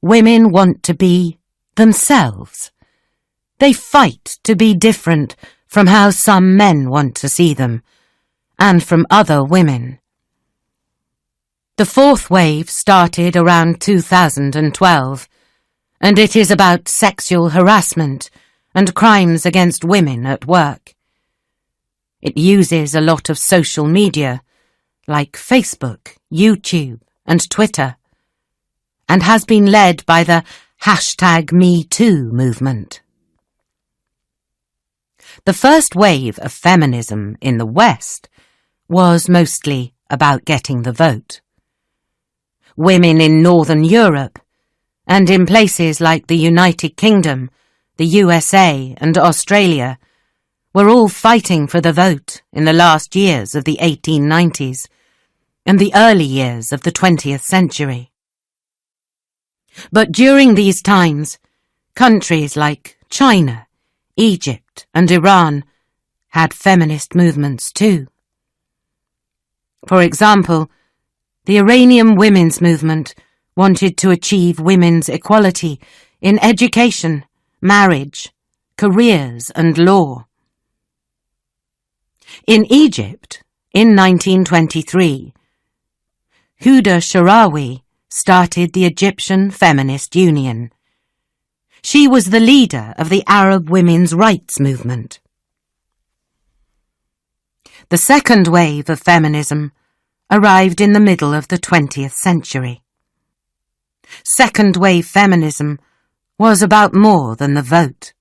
women want to be themselves. They fight to be different from how some men want to see them, and from other women. The fourth wave started around 2012, and it is about sexual harassment and crimes against women at work. It uses a lot of social media, like Facebook, YouTube, and Twitter, and has been led by the #MeToo movement. The first wave of feminism in the West was mostly about getting the vote. Women in Northern Europe, and in places like the United Kingdom, the USA, and Australia, were all fighting for the vote in the last years of the 1890s and the early years of the 20th century. But during these times, countries like China, Egypt, and Iran had feminist movements too. For example, the Iranian women's movement wanted to achieve women's equality in education, marriage, careers, and law. In Egypt, in 1923, Huda Sharawi started the Egyptian Feminist Union. She was the leader of the Arab women's rights movement. The second wave of feminism arrived in the middle of the 20th century. Second wave feminism was about more than the vote.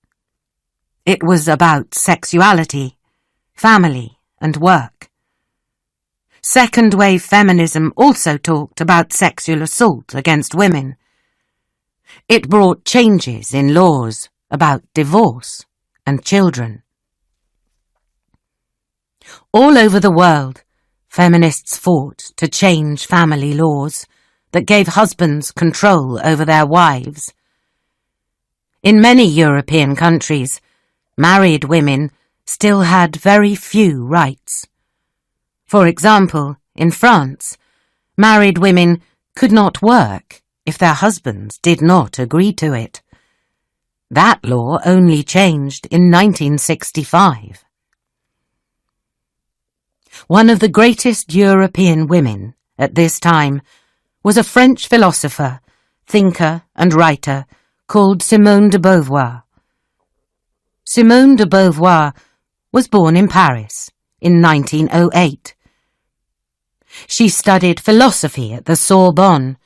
It was about sexuality, family, and work. Second wave feminism also talked about sexual assault against women. It brought changes in laws about divorce and children. All over the world, feminists fought to change family laws that gave husbands control over their wives. In many European countries, married women still had very few rights. For example, in France, married women could not work if their husbands did not agree to it. That law only changed in 1965. One of the greatest European women at this time was a French philosopher, thinker, and writer called Simone de Beauvoir. Simone de Beauvoir was born in Paris in 1908. She studied philosophy at the Sorbonne,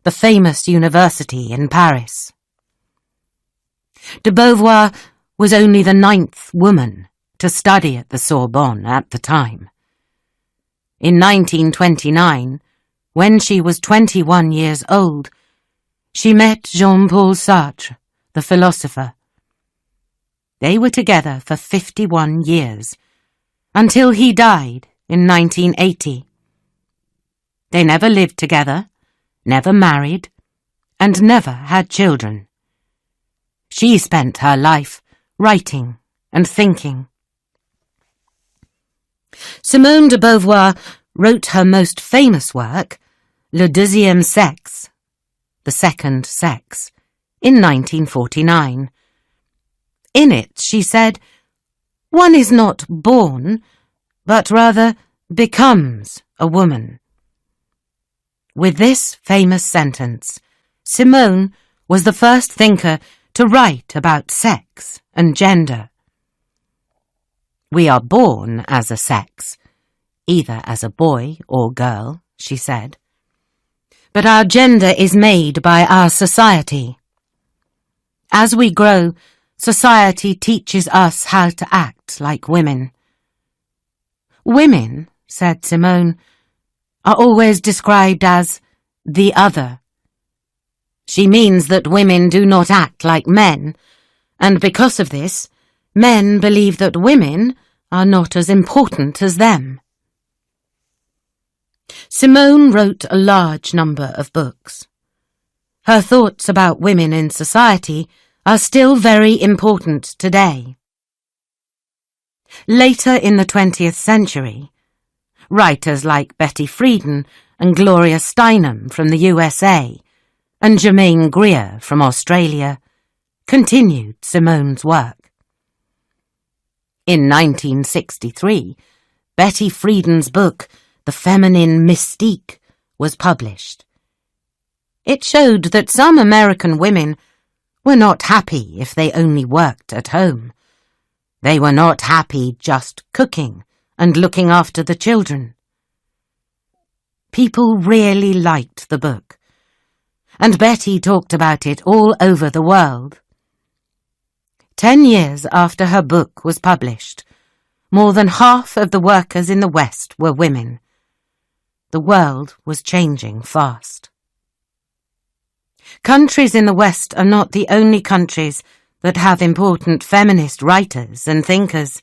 the famous university in Paris. De Beauvoir was only the 9th woman to study at the Sorbonne at the time. In 1929, when she was 21 years old, she met Jean-Paul Sartre, the philosopher. They were together for 51 years, until he died in 1980. They never lived together, never married, and never had children. She spent her life writing and thinking. Simone de Beauvoir wrote her most famous work, Le Deuxième Sexe, The Second Sex, in 1949. In it, she said, "One is not born, but rather becomes a woman." With this famous sentence, Simone was the first thinker to write about sex and gender. "We are born as a sex, either as a boy or girl," she said. "But our gender is made by our society. As we grow, society teaches us how to act like women." "Women," said Simone, "are always described as the other." She means that women do not act like men, and because of this, men believe that women are not as important as them. Simone wrote a large number of books. Her thoughts about women in society are still very important today. Later in the 20th century, writers like Betty Friedan and Gloria Steinem from the USA and Germaine Greer from Australia continued Simone's work. In 1963, Betty Friedan's book, The Feminine Mystique, was published. It showed that some American women were not happy if they only worked at home. They were not happy just cooking and looking after the children. People really liked the book, and Betty talked about it all over the world. 10 years after her book was published, more than half of the workers in the West were women. The world was changing fast. Countries in the West are not the only countries that have important feminist writers and thinkers.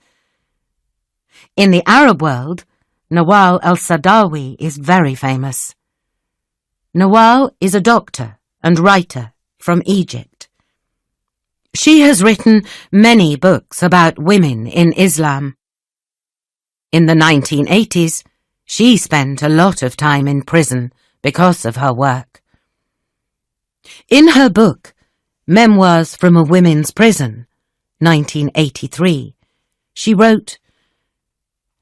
In the Arab world, Nawal al-Saadawi is very famous. Nawal is a doctor and writer from Egypt. She has written many books about women in Islam. In the 1980s, she spent a lot of time in prison because of her work. In her book, Memoirs from a Women's Prison, 1983, she wrote,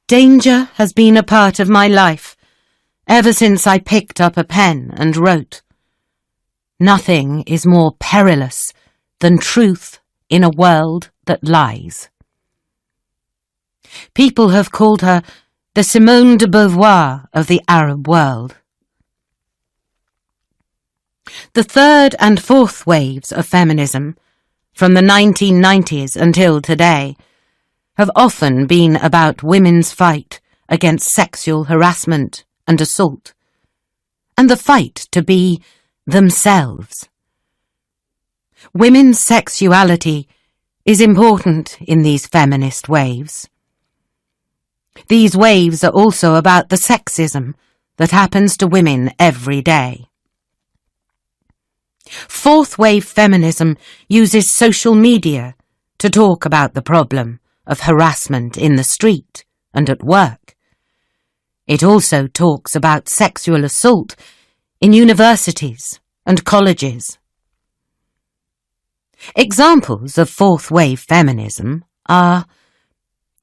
"Danger has been a part of my life ever since I picked up a pen and wrote. Nothing is more perilous than truth in a world that lies." People have called her the Simone de Beauvoir of the Arab world. The third and fourth waves of feminism, from the 1990s until today, have often been about women's fight against sexual harassment and assault, and the fight to be themselves. Women's sexuality is important in these feminist waves. These waves are also about the sexism that happens to women every day. Fourth wave feminism uses social media to talk about the problem of harassment in the street and at work. It also talks about sexual assault in universities and colleges. Examples of fourth wave feminism are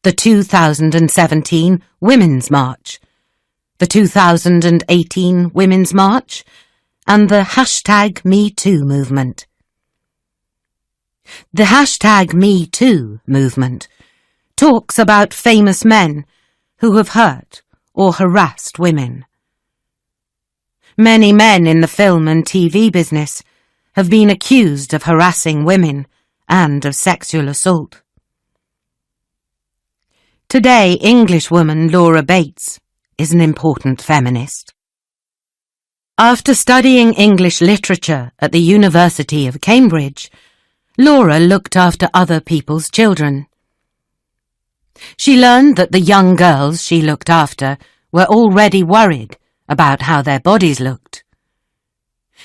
the 2017 Women's March, the 2018 Women's March, and the #MeToo movement. The #MeToo movement talks about famous men who have hurt or harassed women. Many men in the film and TV business have been accused of harassing women and of sexual assault. Today, Englishwoman Laura Bates is an important feminist. After studying English literature at the University of Cambridge, Laura looked after other people's children. She learned that the young girls she looked after were already worried about how their bodies looked.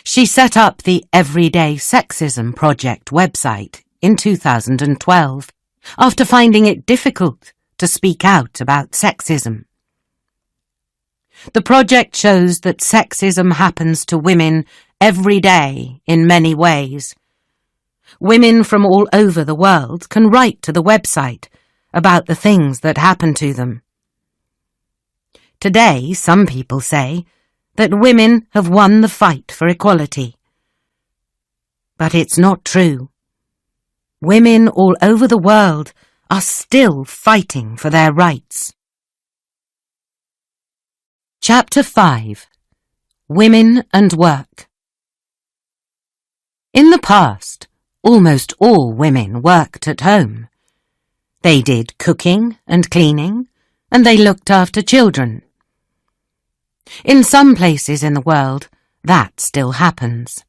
She set up the Everyday Sexism Project website in 2012 after finding it difficult to speak out about sexism. The project shows that sexism happens to women every day in many ways. Women from all over the world can write to the website about the things that happen to them. Today, some people say that women have won the fight for equality. But it's not true. Women all over the world are still fighting for their rights. Chapter 5. Women and Work. In the past, almost all women worked at home. They did cooking and cleaning, and they looked after children. In some places in the world, that still happens.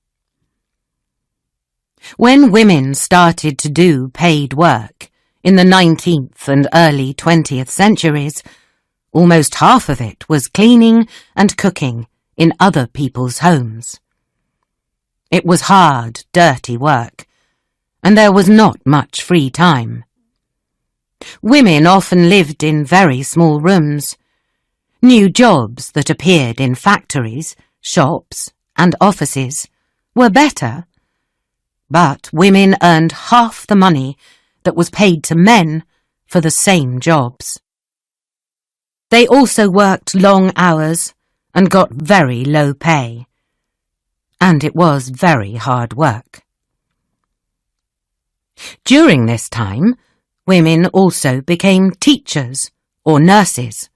When women started to do paid work in the 19th and early 20th centuries, almost half of it was cleaning and cooking in other people's homes. It was hard, dirty work, and there was not much free time. Women often lived in very small rooms. New jobs that appeared in factories, shops, and offices were better, but women earned half the money that was paid to men for the same jobs. They also worked long hours and got very low pay. And it was very hard work. During this time, women also became teachers or nurses.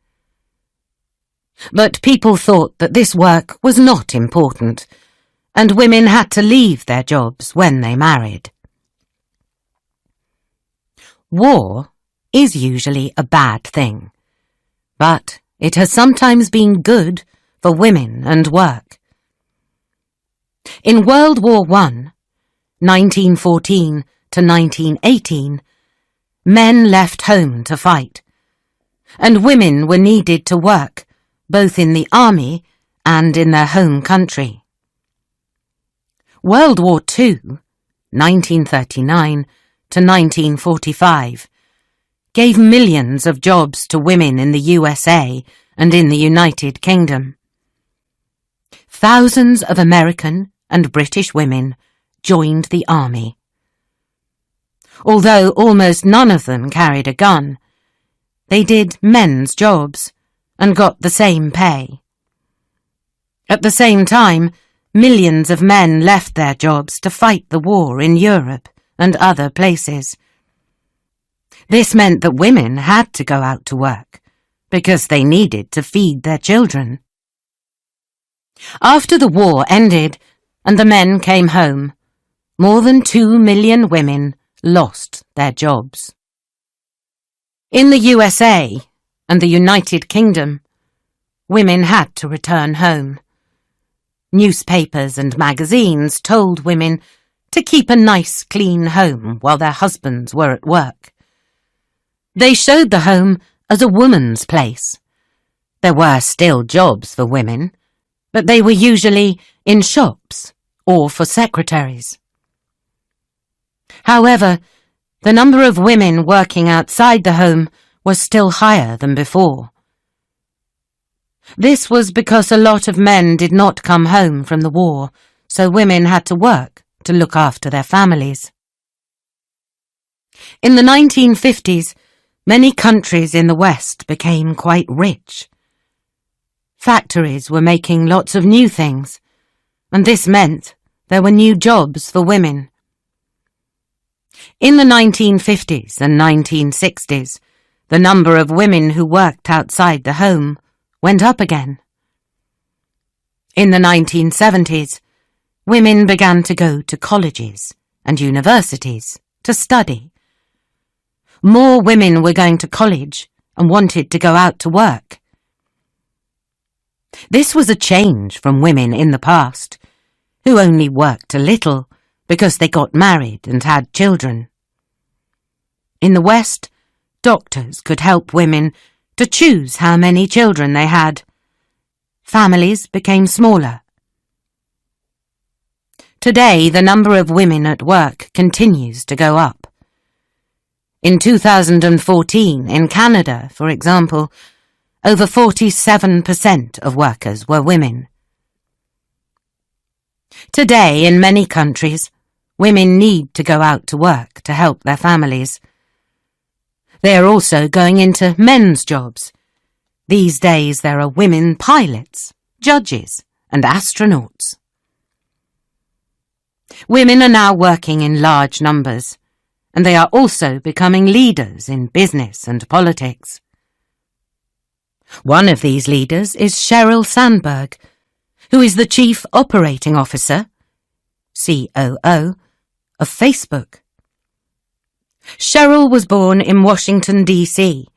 But people thought that this work was not important, and women had to leave their jobs when they married. War is usually a bad thing, but it has sometimes been good for women and work. In World War I, 1914 to 1918, men left home to fight, and women were needed to work both in the army and in their home country. World War II, 1939 to 1945, gave millions of jobs to women in the USA and in the United Kingdom. Thousands of American and British women joined the army. Although almost none of them carried a gun, they did men's jobs and got the same pay. At the same time, millions of men left their jobs to fight the war in Europe and other places. This meant that women had to go out to work because they needed to feed their children. After the war ended and the men came home, more than 2 million women lost their jobs. In the USA and the United Kingdom, women had to return home. Newspapers and magazines told women to keep a nice, clean home while their husbands were at work. They showed the home as a woman's place. There were still jobs for women, but they were usually in shops or for secretaries. However, the number of women working outside the home was still higher than before. This was because a lot of men did not come home from the war, so women had to work to look after their families. In the 1950s, many countries in the West became quite rich. Factories were making lots of new things, and this meant there were new jobs for women. In the 1950s and 1960s, the number of women who worked outside the home went up again. In the 1970s, women began to go to colleges and universities to study. More women were going to college and wanted to go out to work. This was a change from women in the past, who only worked a little because they got married and had children. In the West, doctors could help women to choose how many children they had. Families became smaller. Today, the number of women at work continues to go up. In 2014, in Canada, for example, over 47% of workers were women. Today, in many countries, women need to go out to work to help their families. They are also going into men's jobs. These days there are women pilots, judges, and astronauts. Women are now working in large numbers, and they are also becoming leaders in business and politics. One of these leaders is Sheryl Sandberg, who is the Chief Operating Officer, COO, of Facebook. Sheryl was born in Washington, D.C.,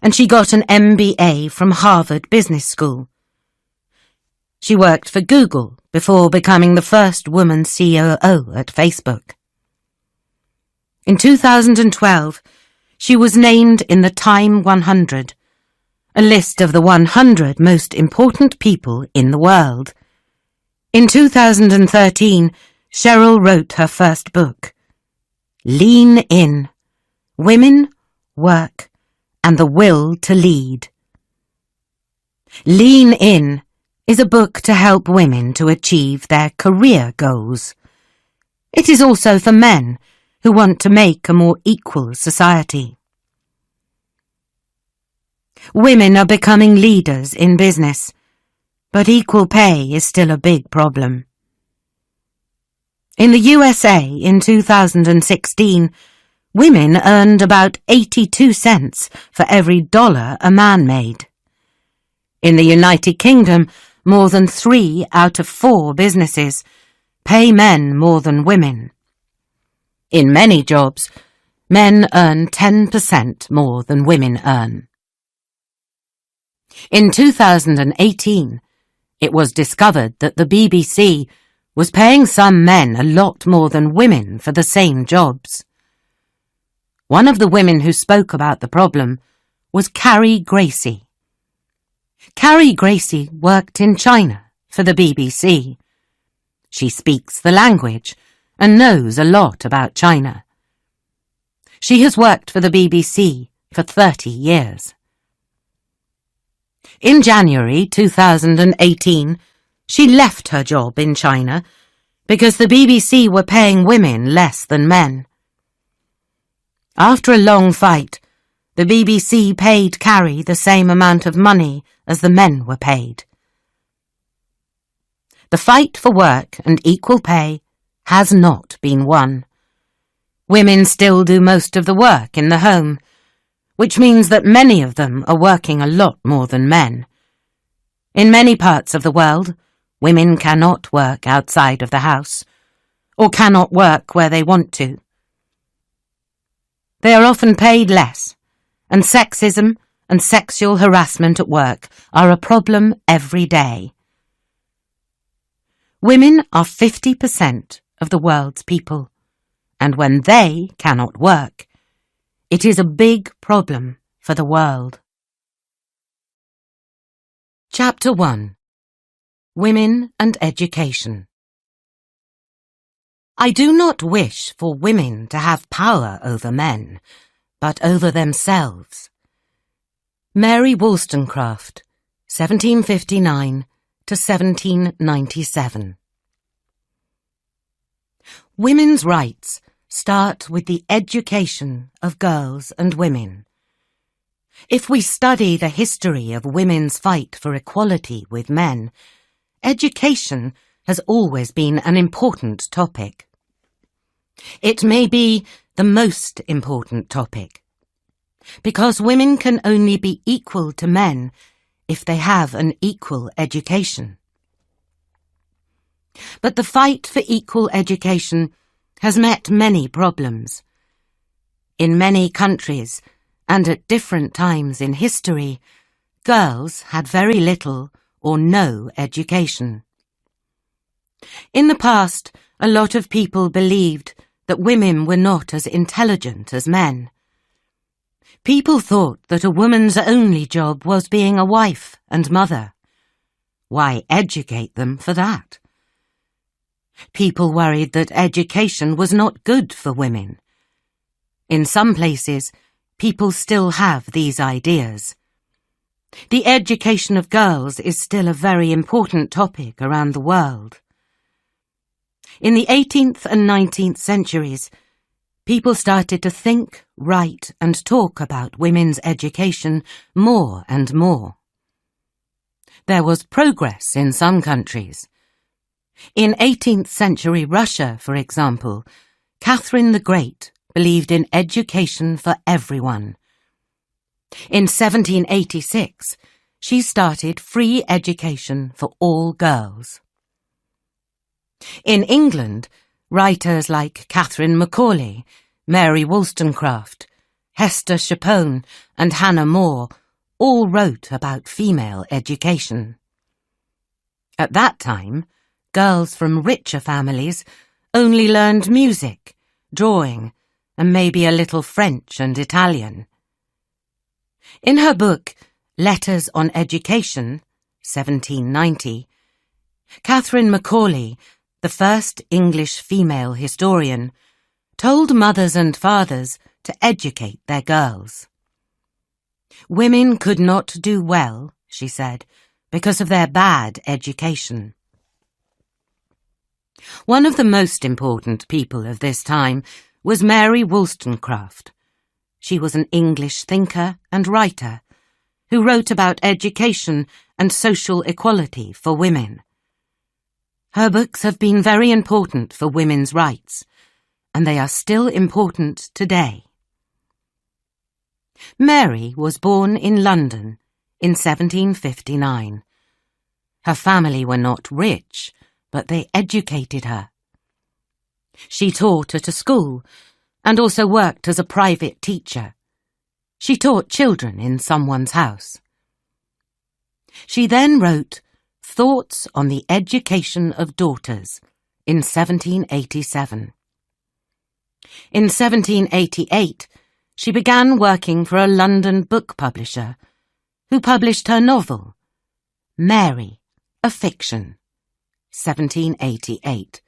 and she got an MBA from Harvard Business School. She worked for Google before becoming the first woman COO at Facebook. In 2012, she was named in the Time 100, a list of the 100 most important people in the world. In 2013, Sheryl wrote her first book, Lean In: Women, Work, and the Will to Lead. Lean In is a book to help women to achieve their career goals. It is also for men who want to make a more equal society. Women are becoming leaders in business, But equal pay is still a big problem. In the USA in 2016, women earned about 82 cents for every dollar a man made. In the United Kingdom, more than 3 out of 4 businesses pay men more than women. In many jobs, men earn 10% more than women earn. In 2018, it was discovered that the BBC was paying some men a lot more than women for the same jobs. One of the women who spoke about the problem was Carrie Gracie. Carrie Gracie worked in China for the BBC. She speaks the language and knows a lot about China. She has worked for the BBC for 30 years. In January 2018, she left her job in China because the BBC were paying women less than men. After a long fight, the BBC paid Carrie the same amount of money as the men were paid. The fight for work and equal pay has not been won. Women still do most of the work in the home, which means that many of them are working a lot more than men. In many parts of the world, women cannot work outside of the house, or cannot work where they want to. They are often paid less, and sexism and sexual harassment at work are a problem every day. Women are 50% of the world's people, and when they cannot work, it is a big problem for the world. Chapter 1. Women and Education. I do not wish for women to have power over men, but over themselves. Mary Wollstonecraft, 1759 to 1797. Women's rights start with the education of girls and women. If we study the history of women's fight for equality with men, education has always been an important topic. It may be the most important topic, because women can only be equal to men if they have an equal education. But the fight for equal education has met many problems. In many countries, and at different times in history, girls had very little or no education. In the past, a lot of people believed that women were not as intelligent as men. People thought that a woman's only job was being a wife and mother. Why educate them for that? People worried that education was not good for women. In some places, people still have these ideas. The education of girls is still a very important topic around the world. In the 18th and 19th centuries, people started to think, write, and talk about women's education more and more. There was progress in some countries. In 18th century Russia, for example, Catherine the Great believed in education for everyone. In 1786, she started free education for all girls. In England, writers like Catherine Macaulay, Mary Wollstonecraft, Hester Chapone, and Hannah More all wrote about female education. At that time, girls from richer families only learned music, drawing, and maybe a little French and Italian. In her book, Letters on Education, 1790, Catherine Macaulay, the first English female historian, told mothers and fathers to educate their girls. Women could not do well, she said, because of their bad education. One of the most important people of this time was Mary Wollstonecraft. She was an English thinker and writer who wrote about education and social equality for women. Her books have been very important for women's rights, and they are still important today. Mary was born in London in 1759. Her family were not rich, but they educated her. She taught at a school and also worked as a private teacher. She taught children in someone's house. She then wrote Thoughts on the Education of Daughters in 1787. In 1788, she began working for a London book publisher who published her novel, Mary, a Fiction, 1788,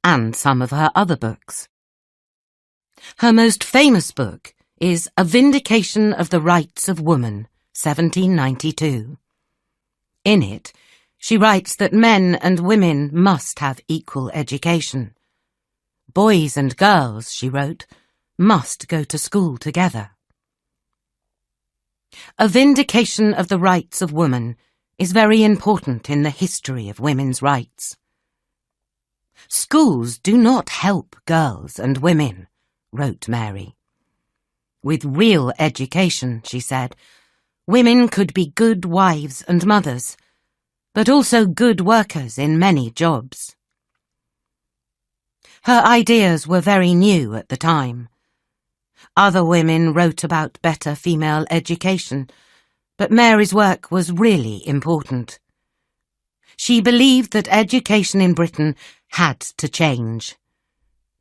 and some of her other books. Her most famous book is A Vindication of the Rights of Woman, 1792. In it, she writes that men and women must have equal education. Boys and girls, she wrote, must go to school together. A Vindication of the Rights of Woman is very important in the history of women's rights. Schools do not help girls and women, wrote Mary. With real education, she said, women could be good wives and mothers, but also good workers in many jobs. Her ideas were very new at the time. Other women wrote about better female education, but Mary's work was really important. She believed that education in Britain had to change.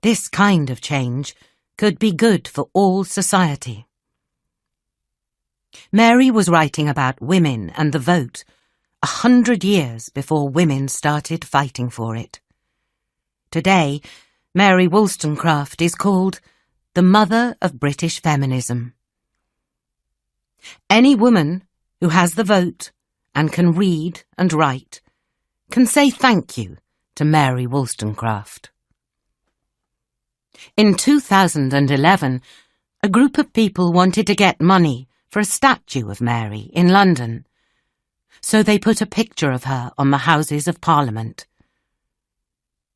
This kind of change could be good for all society. Mary was writing about women and the vote 100 years before women started fighting for it. Today, Mary Wollstonecraft is called the mother of British feminism. Any woman who has the vote and can read and write can say thank you to Mary Wollstonecraft. In 2011, a group of people wanted to get money for a statue of Mary in London, so they put a picture of her on the Houses of Parliament.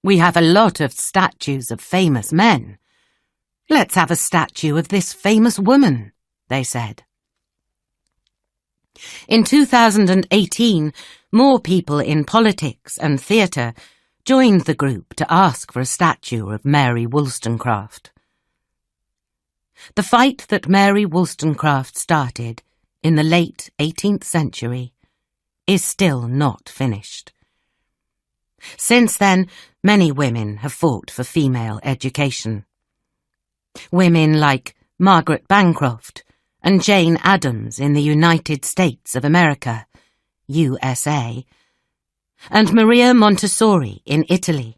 We have a lot of statues of famous men. Let's have a statue of this famous woman, they said. In 2018, more people in politics and theatre joined the group to ask for a statue of Mary Wollstonecraft. The fight that Mary Wollstonecraft started in the late 18th century is still not finished. Since then, many women have fought for female education. Women like Margaret Bancroft and Jane Addams in the United States of America, USA, and Maria Montessori in Italy.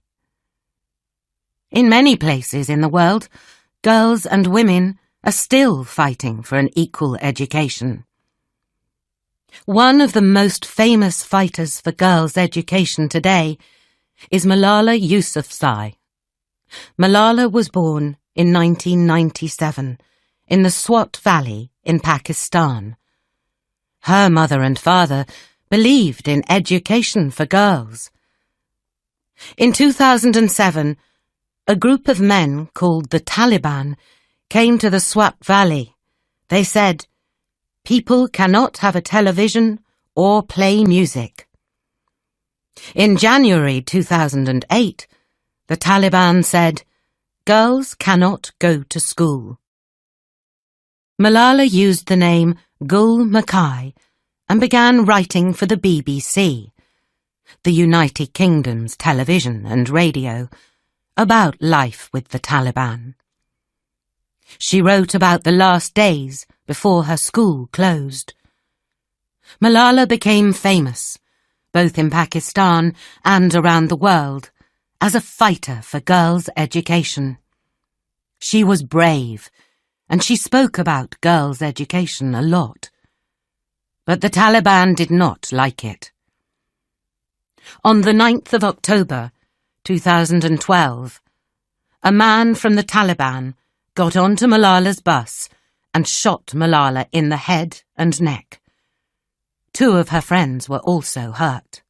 In many places in the world, girls and women are still fighting for an equal education. One of the most famous fighters for girls' education today is Malala Yousafzai. Malala was born in 1997 in the Swat Valley in Pakistan. Her mother and father believed in education for girls. In 2007, a group of men called the Taliban came to the Swat Valley. They said, "People cannot have a television or play music." In January 2008, the Taliban said, "Girls cannot go to school." Malala used the name Gul Mackay and began writing for the BBC, the United Kingdom's television and radio, about life with the Taliban. She wrote about the last days before her school closed. Malala became famous, both in Pakistan and around the world, as a fighter for girls' education. She was brave, and she spoke about girls' education a lot. But the Taliban did not like it. On the 9th of October, 2012, a man from the Taliban got onto Malala's bus and shot Malala in the head and neck. 2 of her friends were also hurt.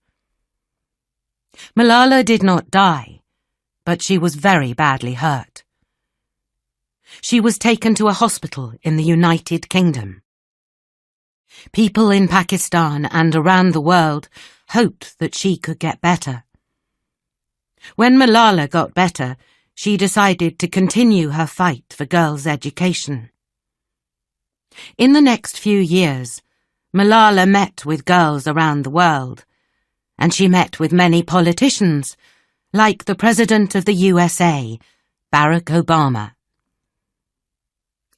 Malala did not die, but she was very badly hurt. She was taken to a hospital in the United Kingdom. People in Pakistan and around the world hoped that she could get better. When Malala got better, she decided to continue her fight for girls' education. In the next few years, Malala met with girls around the world, and she met with many politicians, like the President of the USA, Barack Obama.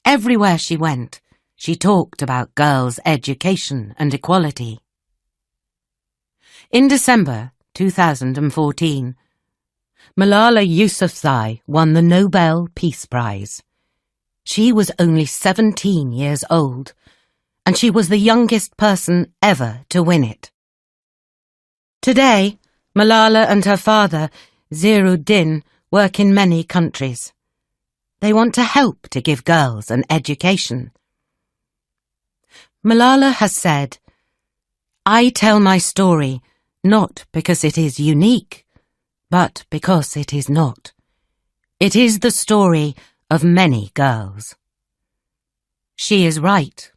Everywhere she went, she talked about girls' education and equality. In December 2014, Malala Yousafzai won the Nobel Peace Prize. She was only 17 years old, and she was the youngest person ever to win it. Today, Malala and her father, Zeeruddin, work in many countries. They want to help to give girls an education. Malala has said, "I tell my story not because it is unique, but because it is not. It is the story of many girls." She is right.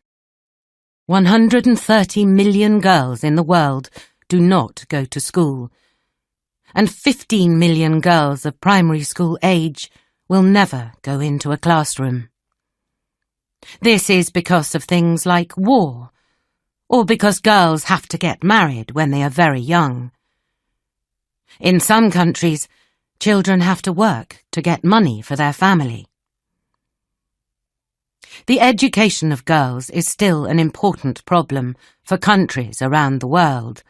130 million girls in the world do not go to school, and 15 million girls of primary school age will never go into a classroom. This is because of things like war, or because girls have to get married when they are very young. In some countries, children have to work to get money for their family. The education of girls is still an important problem for countries around the world.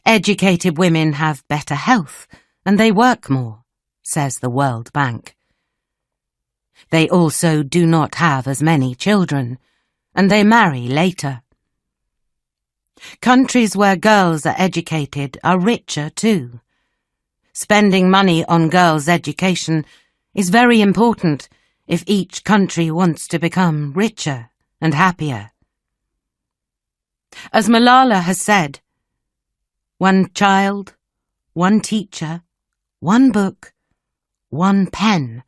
Educated women have better health and they work more, says the World Bank. They also do not have as many children, and they marry later. Countries where girls are educated are richer too. Spending money on girls' education is very important if each country wants to become richer and happier. As Malala has said, "One child, one teacher, one book, one pen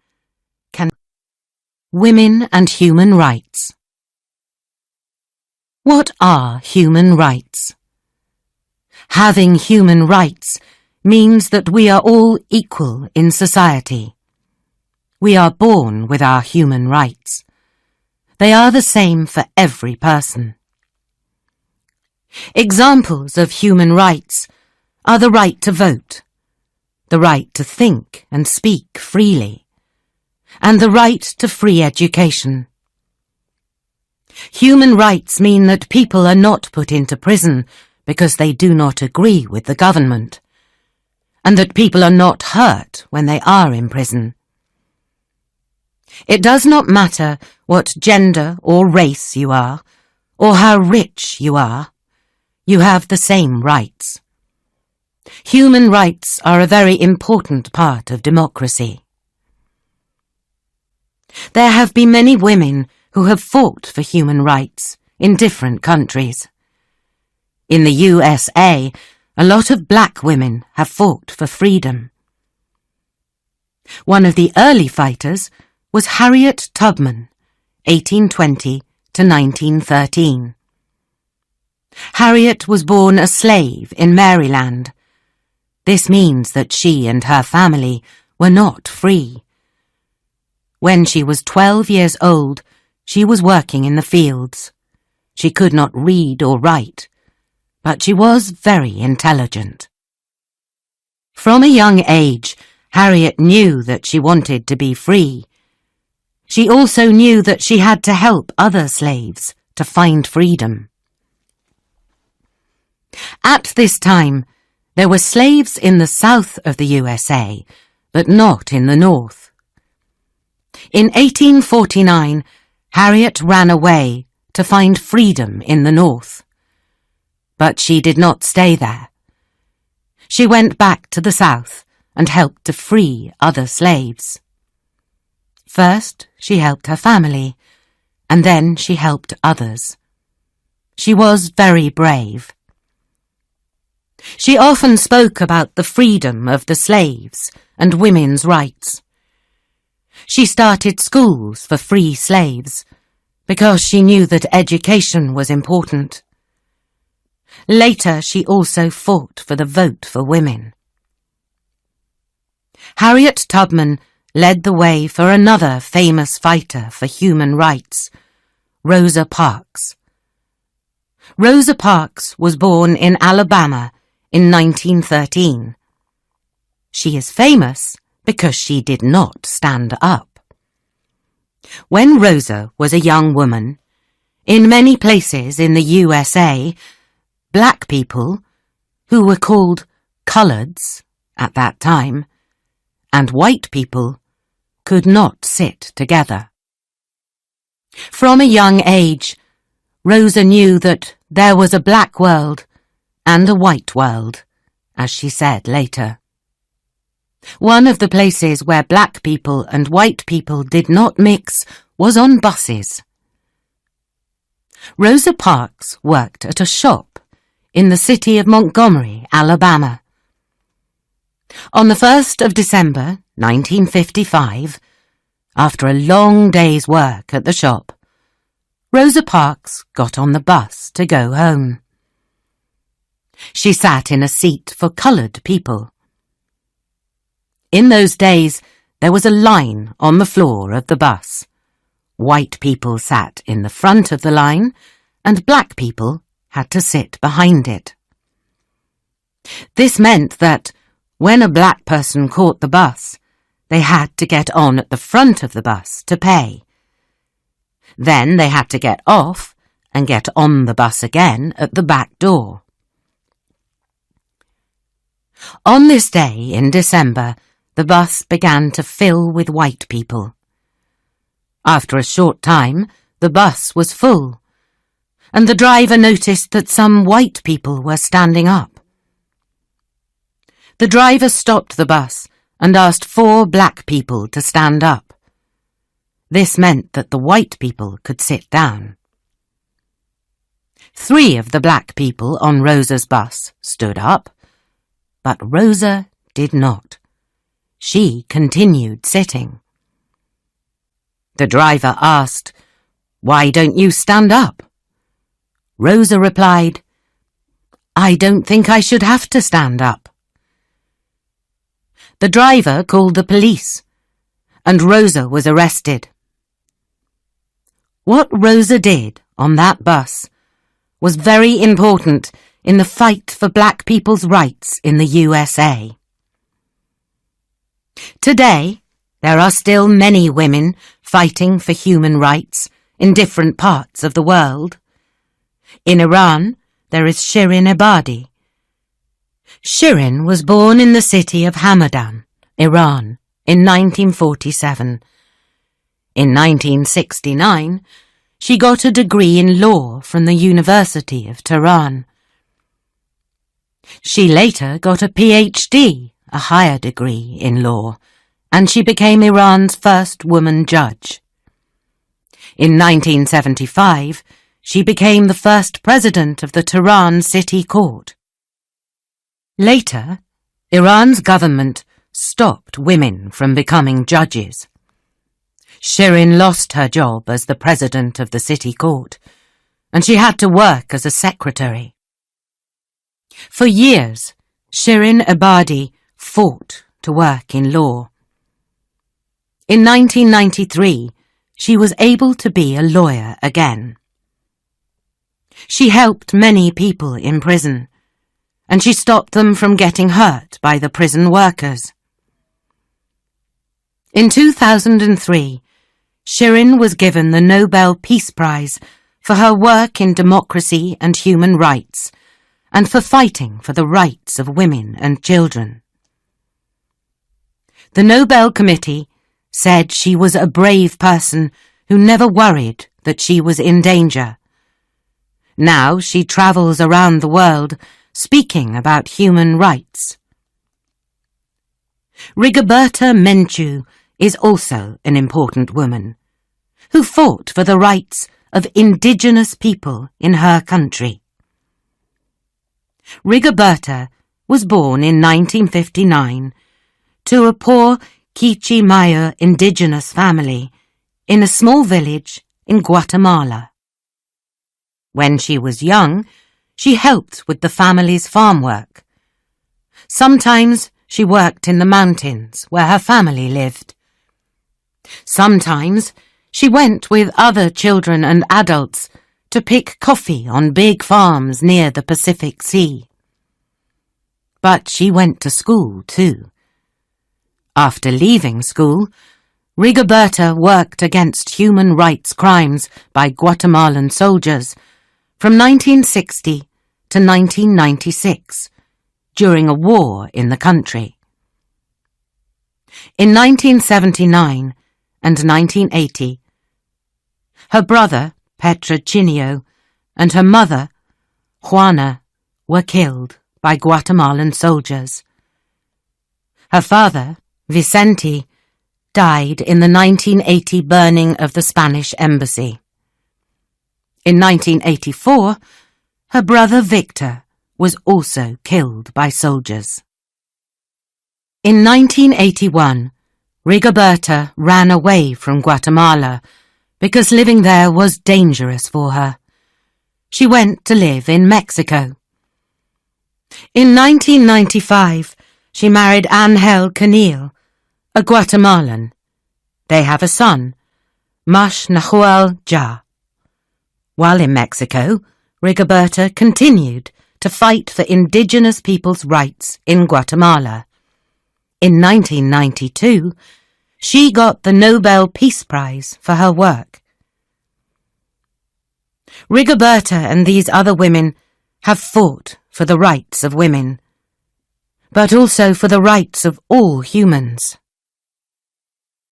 can..." Women and human rights. What are human rights? Having human rights means that we are all equal in society. We are born with our human rights. They are the same for every person. Examples of human rights are the right to vote, the right to think and speak freely, and the right to free education. Human rights mean that people are not put into prison because they do not agree with the government, and that people are not hurt when they are in prison. It does not matter what gender or race you are, or how rich you are. You have the same rights. Human rights are a very important part of democracy. There have been many women who have fought for human rights in different countries. In the USA, a lot of black women have fought for freedom. One of the early fighters was Harriet Tubman, 1820 to 1913. Harriet was born a slave in Maryland. This means that she and her family were not free. When she was 12 years old, she was working in the fields. She could not read or write, but she was very intelligent. From a young age, Harriet knew that she wanted to be free. She also knew that she had to help other slaves to find freedom. At this time, there were slaves in the south of the USA, but not in the north. In 1849, Harriet ran away to find freedom in the north. But she did not stay there. She went back to the south and helped to free other slaves. First, she helped her family, and then she helped others. She was very brave. She often spoke about the freedom of the slaves and women's rights. She started schools for free slaves because she knew that education was important. Later, she also fought for the vote for women. Harriet Tubman led the way for another famous fighter for human rights, Rosa Parks. Rosa Parks was born in Alabama in 1913. She is famous because she did not stand up. When Rosa was a young woman, in many places in the USA, black people, who were called coloreds at that time, and white people could not sit together. From a young age, Rosa knew that there was a black world and a white world, as she said later. One of the places where black people and white people did not mix was on buses. Rosa Parks worked at a shop in the city of Montgomery, Alabama. On the 1st of December, 1955, after a long day's work at the shop, Rosa Parks got on the bus to go home. She sat in a seat for coloured people. In those days, there was a line on the floor of the bus. White people sat in the front of the line, and black people had to sit behind it. This meant that when a black person caught the bus, they had to get on at the front of the bus to pay. Then they had to get off and get on the bus again at the back door. On this day in December, the bus began to fill with white people. After a short time, the bus was full, and the driver noticed that some white people were standing up. The driver stopped the bus and asked 4 black people to stand up. This meant that the white people could sit down. 3 of the black people on Rosa's bus stood up, but Rosa did not. She continued sitting. The driver asked, "Why don't you stand up?" Rosa replied, "I don't think I should have to stand up." The driver called the police, and Rosa was arrested. What Rosa did on that bus was very important in the fight for black people's rights in the USA. Today, there are still many women fighting for human rights in different parts of the world. In Iran, there is Shirin Ebadi. Shirin was born in the city of Hamadan, Iran, in 1947. In 1969, she got a degree in law from the University of Tehran. She later got a PhD, a higher degree in law, and she became Iran's first woman judge. In 1975, she became the first president of the Tehran City Court. Later, Iran's government stopped women from becoming judges. Shirin lost her job as the president of the city court, and she had to work as a secretary. For years, Shirin Ebadi fought to work in law. In 1993, she was able to be a lawyer again. She helped many people in prison, and she stopped them from getting hurt by the prison workers. In 2003, Shirin was given the Nobel Peace Prize for her work in democracy and human rights, and for fighting for the rights of women and children. The Nobel Committee said she was a brave person who never worried that she was in danger. Now she travels around the world speaking about human rights. Rigoberta Menchú is also an important woman who fought for the rights of indigenous people in her country. Rigoberta was born in 1959 to a poor Quiche-Maya indigenous family in a small village in Guatemala. When she was young, she helped with the family's farm work. Sometimes she worked in the mountains where her family lived. Sometimes she went with other children and adults to pick coffee on big farms near the Pacific Sea. But she went to school too. After leaving school, Rigoberta worked against human rights crimes by Guatemalan soldiers from 1960 to 1996, during a war in the country. In 1979 and 1980, her brother, Petrochinio, and her mother, Juana, were killed by Guatemalan soldiers. Her father, Vicente, died in the 1980 burning of the Spanish embassy. In 1984, her brother Victor was also killed by soldiers. In 1981, Rigoberta ran away from Guatemala because living there was dangerous for her. She went to live in Mexico. In 1995, she married Angel Canil, a Guatemalan. They have a son, Mash Nahuel Ja. While in Mexico, Rigoberta continued to fight for indigenous people's rights in Guatemala. In 1992, she got the Nobel Peace Prize for her work. Rigoberta and these other women have fought for the rights of women, but also for the rights of all humans.